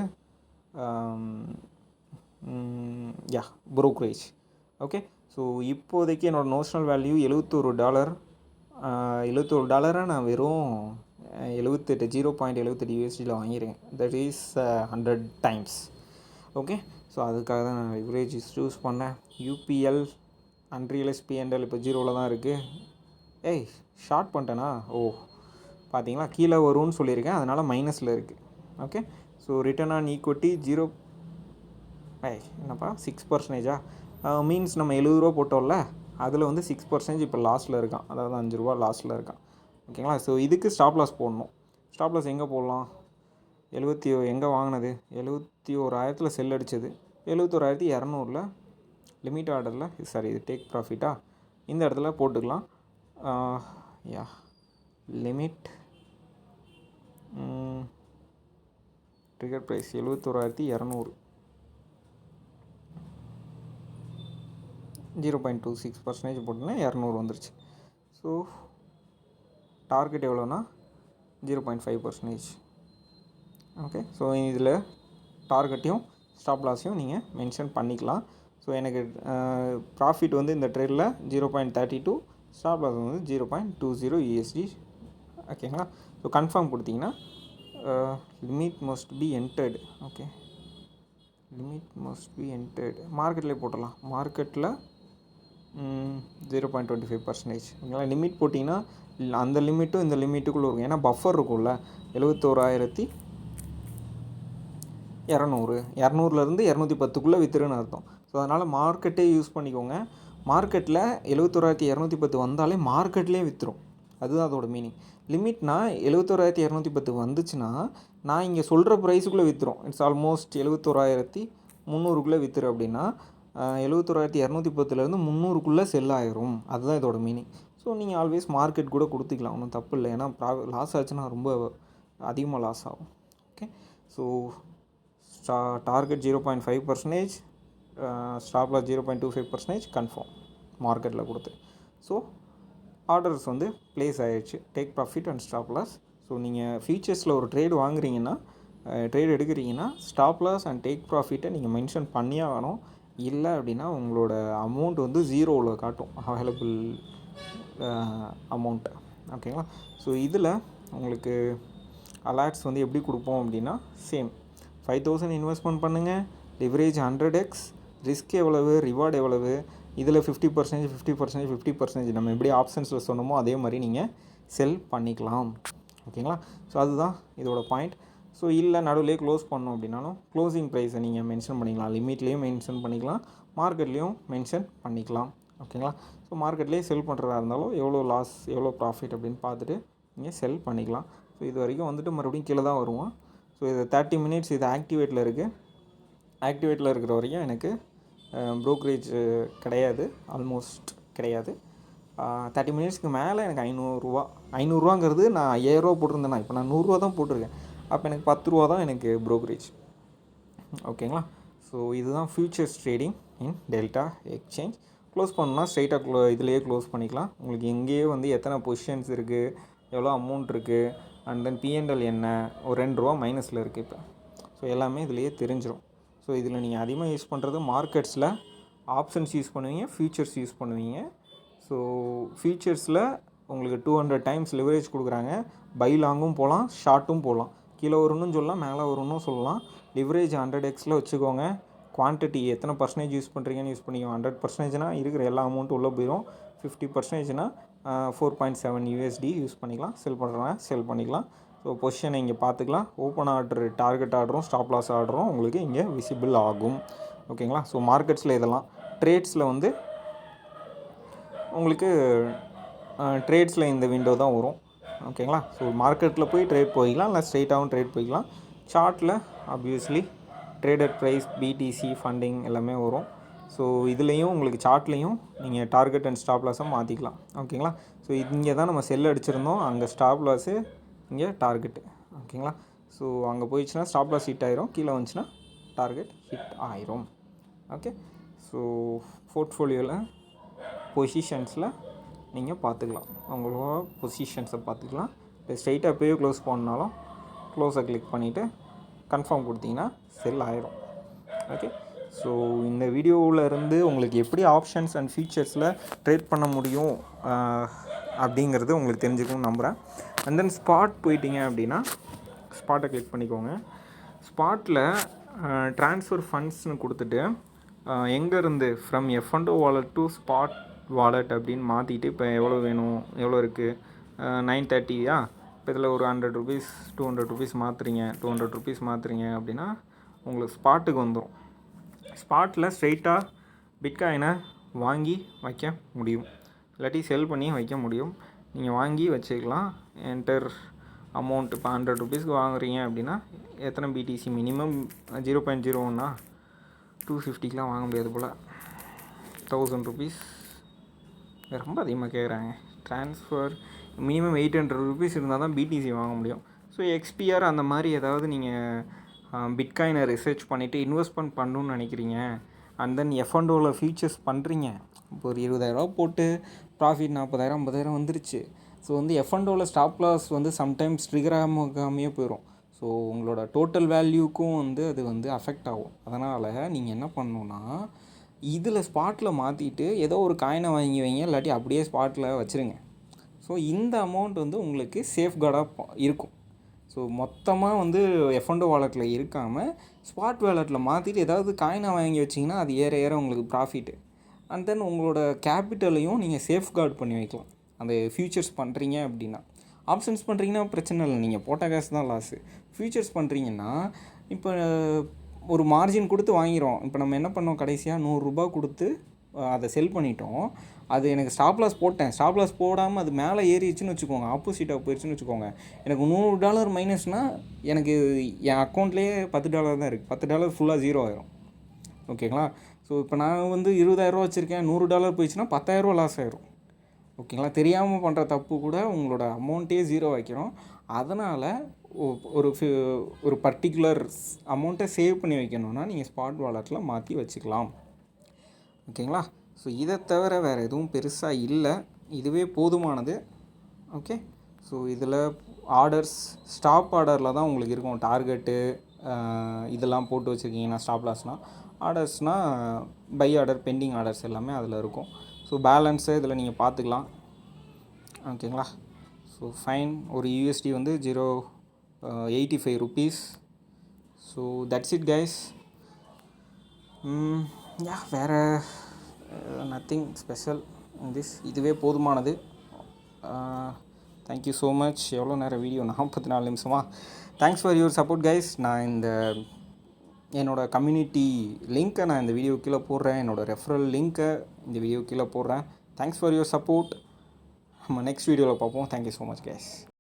ப்ரோக்கரேஜ். ஓகே, ஸோ இப்போதைக்கு என்னோடய நோஷனல் வேல்யூ $71. $71 நான் வெறும் 78 0.78 USDயில் வாங்கியிருக்கேன். That is 100 times. Okay, so அதுக்காக தான் நான் லிவரேஜ் சூஸ் பண்ணேன். UPL அன்ரியலைஸ் P&L இப்போ 0வில் தான் இருக்குது. ஷார்ட் பண்ணிட்டேனா? பார்த்தீங்களா, கீழே வரும்னு சொல்லியிருக்கேன், அதனால் மைனஸில் இருக்குது. Okay, so return on equity 6%. Means நம்ம 70 ரூபா போட்டோம்ல, அதில் வந்து 6% இப்போ லாஸில் இருக்கான், அதாவது 5 ரூபா லாஸில் இருக்கான். ஓகேங்களா? ஸோ இதுக்கு ஸ்டாப் லாஸ் போடணும். ஸ்டாப் லாஸ் எங்கே போடலாம்? எங்கே வாங்கினது 71,000 செல் அடித்தது, 71,200 லிமிட் ஆர்டரில், இது டேக் ப்ராஃபிட்டா, இந்த இடத்துல போட்டுக்கலாம். லிமிட் ட்ரிகர் ப்ரைஸ் 71,200, 0.26% போட்டோன்னா 200 வந்துருச்சு. ஸோ டார்கெட் எவ்வளோனா 0.5%. ஓகே, ஸோ இதில் டார்கெட்டையும் ஸ்டாப் லாஸையும் நீங்கள் மென்ஷன் பண்ணிக்கலாம். ஸோ எனக்கு ப்ராஃபிட் வந்து இந்த ட்ரேடில் 0.32, ஸ்டாப் லாஸ் வந்து 0.20 USD. ஓகேங்களா? ஸோ கன்ஃபார்ம் கொடுத்தீங்கன்னா limit must be entered. Okay, limit must be entered மார்க்கெட்லேயே போட்டலாம். மார்க்கெட்டில் 0.25%. ஓகேங்களா? லிமிட் போட்டிங்கன்னா அந்த லிமிட்டும் இந்த லிமிட்டுக்குள்ளே இருக்கும். ஏன்னா பஃபர் இருக்கும்ல, 71,200, 200லேருந்து 210க்குள்ளே விற்றுருன்னு அர்த்தம். ஸோ அதனால் மார்க்கெட்டே யூஸ் பண்ணிக்கோங்க. மார்க்கெட்டில் 71,210 வந்தாலே மார்க்கெட்லேயே விற்றுரும், அதுதான் அதோட மீனிங். லிமிட்னா 71,210 வந்துச்சுன்னா நான் இங்கே சொல்கிற ப்ரைஸுக்குள்ளே விற்றுரும். இட்ஸ் ஆல்மோஸ்ட் 71,300க்குள்ளே விற்றுரு அப்படின்னா 71,210லேருந்து 300க்குள்ளே செல் ஆயிரும், அதுதான் இதோட மீனிங். ஸோ நீங்கள் ஆல்வேஸ் மார்க்கெட் கூட கொடுத்துக்கலாம், ஒன்றும் தப்பு இல்லை. ஏன்னா லாஸ் ஆச்சுன்னா ரொம்ப அதிகமாக லாஸ் ஆகும். Okay, so target 0.5%, stop loss 0.25% confirm மார்க்கெட்டில் கொடுத்து. ஸோ ஆர்டர்ஸ் வந்து ப்ளேஸ் ஆகிடுச்சு, take profit and stop loss. So நீங்கள் ஃபியூச்சர்ஸில் ஒரு ட்ரேடு வாங்குறீங்கன்னா, ட்ரேட் எடுக்கிறீங்கன்னா ஸ்டாப் லாஸ் அண்ட் டேக் ப்ராஃபிட்டை நீங்கள் மென்ஷன் பண்ணியே ஆகணும். இல்லை அப்படின்னா உங்களோட அமௌண்ட் வந்து 0வில் காட்டும், அவைலபிள் அமௌண்ட்டு. ஓகேங்களா? ஸோ இதில் உங்களுக்கு அலர்ட்ஸ் வந்து எப்படி கொடுப்போம் அப்படின்னா, சேம் 5,000 இன்வெஸ்ட்மெண்ட் பண்ணுங்கள், லிவரேஜ் 100x, ரிஸ்க் எவ்வளவு, ரிவார்டு எவ்வளவு, இதில் 50%, 50%, 50% நம்ம எப்படி ஆப்ஷன்ஸில் சொன்னோமோ அதே மாதிரி நீங்கள் செல் பண்ணிக்கலாம். ஓகேங்களா? ஸோ அதுதான் இதோட பாயிண்ட். ஸோ இல்லை நடுவுலேயே க்ளோஸ் பண்ணோம் அப்படின்னாலும் க்ளோசிங் ப்ரைஸை நீங்கள் மென்ஷன் பண்ணிக்கலாம். லிமிட்லேயும் மென்ஷன் பண்ணிக்கலாம், மார்க்கெட்லேயும் மென்ஷன் பண்ணிக்கலாம். ஓகேங்களா? ஸோ மார்க்கெட்லேயே செல் பண்ணுறதா இருந்தாலும் எவ்வளோ லாஸ் எவ்வளோ ப்ராஃபிட் அப்படின்னு பார்த்துட்டு நீங்கள் செல் பண்ணிக்கலாம். ஸோ இது வரைக்கும் வந்துட்டு மறுபடியும் கீழே தான் வருவோம். ஸோ இது 30 மினிட்ஸ் இது ஆக்டிவேட்டில் இருக்குது. ஆக்டிவேட்டில் இருக்கிற வரைக்கும் எனக்கு ப்ரோக்கரேஜ் கிடையாது, ஆல்மோஸ்ட் கிடையாது. 30 மினிட்ஸ்க்கு மேலே எனக்கு 500 500ரூவாங்கிறது நான் 5000 போட்டிருந்தேன்னா இப்போ நான் 100 தான் போட்டிருக்கேன். அப்போ எனக்கு 10 தான் எனக்கு ப்ரோக்கரேஜ். ஓகேங்களா? ஸோ இதுதான் futures trading in Delta exchange. Close பண்ணால் ஸ்ட்ரைட்டாக இதிலேயே க்ளோஸ் பண்ணிக்கலாம். உங்களுக்கு எங்கேயே வந்து எத்தனை பொசிஷன்ஸ் இருக்குது, எவ்வளோ அமௌண்ட் இருக்குது, அண்ட் தென் பிஎன்எல் என்ன, ஒரு 2 ரூபா மைனஸில் இருக்குது இப்போ. ஸோ எல்லாமே இதிலேயே தெரிஞ்சிடும். ஸோ இதில் நீங்கள் அதிகமாக யூஸ் பண்ணுறது மார்க்கெட்ஸில் ஆப்ஷன்ஸ் யூஸ் பண்ணுவீங்க, ஃபியூச்சர்ஸ் யூஸ் பண்ணுவீங்க. ஸோ ஃபியூச்சர்ஸில் உங்களுக்கு 200 டைம்ஸ் லிவரேஜ் கொடுக்குறாங்க. பை லாங்கும் போகலாம், ஷார்ட்டும் போகலாம். கீழே வரும்னு சொல்லலாம், மேலே வரும்னு சொல்லலாம். லிவரேஜ் 100xல் வச்சுக்கோங்க. குவான்டிட்டி எத்தனை பர்சன்டேஜ் யூஸ் பண்ணுறீங்கன்னு யூஸ் பண்ணிக்கோங்க. 100%னால் இருக்கிற எல்லா அமௌண்ட்டும் உள்ளே போயிடும். 50%னால் 4.7 USD யூஸ் பண்ணிக்கலாம். செல் பண்ணுறாங்க, செல் பண்ணிக்கலாம். ஸோ பொசிஷனை இங்கே பார்த்துக்கலாம். ஓப்பன் ஆர்டர், டார்கெட் ஆர்டரும், ஸ்டாப் லாஸ் ஆர்டரும் உங்களுக்கு இங்கே விசிபிள் ஆகும். ஓகேங்களா? ஸோ மார்க்கெட்ஸில் இதெல்லாம். ட்ரேட்ஸில் வந்து உங்களுக்கு ட்ரேட்ஸில் இந்த விண்டோ தான் வரும். ஓகேங்களா? ஸோ மார்க்கெட்டில் போய் ட்ரேட் போய்க்கலாம், இல்லை ஸ்ட்ரெயிட்டாகவும் ட்ரேட் போய்க்கலாம். சார்ட்டில் obviously traded price, BTC, funding எல்லாமே வரும். ஸோ இதுலேயும் உங்களுக்கு சார்ட்லேயும் நீங்கள் டார்கெட் அண்ட் ஸ்டாப் லாஸை மாற்றிக்கலாம். ஓகேங்களா? ஸோ இங்கே தான் நம்ம செல் அடிச்சிருந்தோம், அங்கே ஸ்டாப் லாஸு, இங்கே டார்கெட்டு. ஓகேங்களா? ஸோ அங்கே போயிடுச்சுன்னா ஸ்டாப் லாஸ் ஹிட் ஆயிரும், கீழே வந்துச்சுன்னா டார்கெட் ஹிட் ஆயிரும். ஓகே? ஸோ போர்ட்ஃபோலியோவில் பொசிஷன்ஸில் நீங்கள் பார்த்துக்கலாம், அவங்களோட பொசிஷன்ஸை பார்த்துக்கலாம். இல்லை ஸ்ட்ரைட்டாக போய் க்ளோஸ் பண்ணாலும் க்ளோஸை கிளிக் பண்ணிவிட்டு கன்ஃபார்ம் கொடுத்தீங்கன்னா செல் ஆயிரும். ஓகே? ஸோ இந்த வீடியோவில் இருந்து உங்களுக்கு எப்படி ஆப்ஷன்ஸ் அண்ட் ஃபீச்சர்ஸில் ட்ரேட் பண்ண முடியும் அப்படிங்கிறது உங்களுக்கு தெரிஞ்சுக்கணும்னு நம்புகிறேன். அண்ட் தென் ஸ்பாட் போயிட்டீங்க அப்படின்னா ஸ்பாட்டை கிளிக் பண்ணிக்கோங்க. ஸ்பாட்டில் ட்ரான்ஸ்ஃபர் ஃபண்ட்ஸ்னு கொடுத்துட்டு எங்கேருந்து from F&O wallet to spot wallet அப்படின்னு மாற்றிட்டு இப்போ எவ்வளோ வேணும், எவ்வளோ இருக்குது, 930 இப்போ இதில் ஒரு 100 ருபீஸ் 200 ருபீஸ் மாற்றுறீங்க, 200 ருபீஸ் மாற்றுறீங்க அப்படின்னா உங்களுக்கு ஸ்பாட்டுக்கு வந்துடும். ஸ்பாட்டில் ஸ்ட்ரெயிட்டாக பிட்காயினை வாங்கி வைக்க முடியும், இல்லாட்டி செல் பண்ணி வைக்க முடியும். நீங்கள் வாங்கி வச்சுக்கலாம். என்டர் அமௌண்ட் இப்போ 100 ருபீஸ்க்கு வாங்குறீங்க அப்படின்னா எத்தனை பிடிசி மினிமம் 0.01 250க்கெலாம் வாங்க முடியாது போல். 1000 ருபீஸ் ரொம்ப அதிகமாக கேட்குறாங்க. ட்ரான்ஸ்ஃபர் மினிமம் 800 ருபீஸ் இருந்தால் தான் பிடிசி வாங்க முடியும். ஸோ XPR அந்த மாதிரி ஏதாவது நீங்கள் பிட்காயினை ரிசர்ச் பண்ணிவிட்டு இன்வெஸ்ட்மெண்ட் பண்ணணுன்னு நினைக்கிறீங்க, அண்ட் தென் F&Oவில் ஃபியூச்சர்ஸ் பண்ணுறீங்க. இப்போ ஒரு 20,000 போட்டு ப்ராஃபிட் 40,000 50,000 வந்துருச்சு. ஸோ வந்து F&Oவில் ஸ்டாப் லாஸ் வந்து சம்டைம்ஸ் ட்ரிகர் ஆகாமையே போயிடும். ஸோ உங்களோட டோட்டல் வேல்யூக்கும் வந்து அது வந்து அஃபெக்ட் ஆகும். அதனால் நீங்கள் என்ன பண்ணணுன்னா இதில் ஸ்பாட்டில் மாற்றிட்டு ஏதோ ஒரு காயினை வாங்கி வைங்க, இல்லாட்டி அப்படியே ஸ்பாட்டில் வச்சுருங்க. ஸோ இந்த அமௌண்ட் வந்து உங்களுக்கு சேஃப்கார்டாக இருக்கும். ஸோ மொத்தமாக வந்து F&O வாலெட்டில் இருக்காமல் ஸ்பாட் வாலெட்டில் மாற்றிட்டு ஏதாவது காயினை வாங்கி வச்சிங்கன்னா அது ஏற ஏற உங்களுக்கு ப்ராஃபிட்டு. அண்ட் தென் உங்களோட கேபிட்டலையும் நீங்கள் சேஃப்கார்ட் பண்ணி வைக்கலாம். அந்த ஃபியூச்சர்ஸ் பண்ணுறீங்க அப்படின்னா. ஆப்ஷன்ஸ் பண்ணுறீங்கன்னா பிரச்சனை இல்லை, நீங்கள் போட்ட காசு தான் லாஸு. ஃபியூச்சர்ஸ் பண்ணுறீங்கன்னா இப்போ ஒரு மார்ஜின் கொடுத்து வாங்கிறோம். இப்போ நம்ம என்ன பண்ணோம், கடைசியாக 100 ரூபா கொடுத்து அதை செல் பண்ணிட்டோம். அது எனக்கு ஸ்டாப் லாஸ் போட்டேன், ஸ்டாப் லாஸ் போடாமல் அது மேலே ஏறிடுச்சுன்னு வச்சுக்கோங்க, ஆப்போசிட்டாக போயிடுச்சுன்னு வச்சுக்கோங்க. எனக்கு $100 மைனஸ்னால் எனக்கு என் அக்கௌண்ட்லேயே $10 தான் இருக்குது. $10 ஃபுல்லாக ஜீரோ ஆயிரும். ஓகேங்களா? ஸோ இப்போ நான் வந்து 20,000 வச்சுருக்கேன், $100 போயிடுச்சுன்னா $10,000 லாஸ் ஆயிரும். ஓகேங்களா? தெரியாமல் பண்ணுற தப்பு கூட உங்களோட அமௌண்ட்டே ஜீரோ வைக்கிறோம். அதனால் ஒரு பர்டிகுலர் அமௌண்ட்டை சேவ் பண்ணி வைக்கணுன்னா நீங்கள் ஸ்பாட் வாலெட்டில் மாற்றி வச்சுக்கலாம். ஓகேங்களா? ஸோ இதை தவிர வேறு எதுவும் பெருசாக இல்லை, இதுவே போதுமானது. ஓகே? ஸோ இதில் ஆர்டர்ஸ் ஸ்டாப் ஆர்டரில் தான் உங்களுக்கு இருக்கும். டார்கெட்டு இதெல்லாம் போட்டு வச்சுருக்கீங்கன்னா ஸ்டாப் லாஸ்னால், ஆர்டர்ஸ்னால் பை ஆர்டர், பெண்டிங் ஆர்டர்ஸ் எல்லாமே அதில் இருக்கும். ஸோ பேலன்ஸை இதில் நீங்கள் பார்த்துக்கலாம். ஓகேங்களா? So fine. ஒரு USD வந்து 0.85 rupees. So that's it guys. Yeah வேறு நத்திங் ஸ்பெஷல் இதுவே போதுமானது. Thank you so much. எவ்வளோ நேரம் வீடியோ? 44 நிமிஷமா? Thanks for your support guys. நான் என்னோடய கம்யூனிட்டி லிங்க்கை நான் இந்த வீடியோ கீழே போடுறேன். என்னோடய ரெஃபரல் லிங்க்கை இந்த வீடியோ கீழே போடுறேன். Thanks for your support. நம்ம நெக்ஸ்ட் வீடியோவில் பார்ப்போம். Thank you so much guys.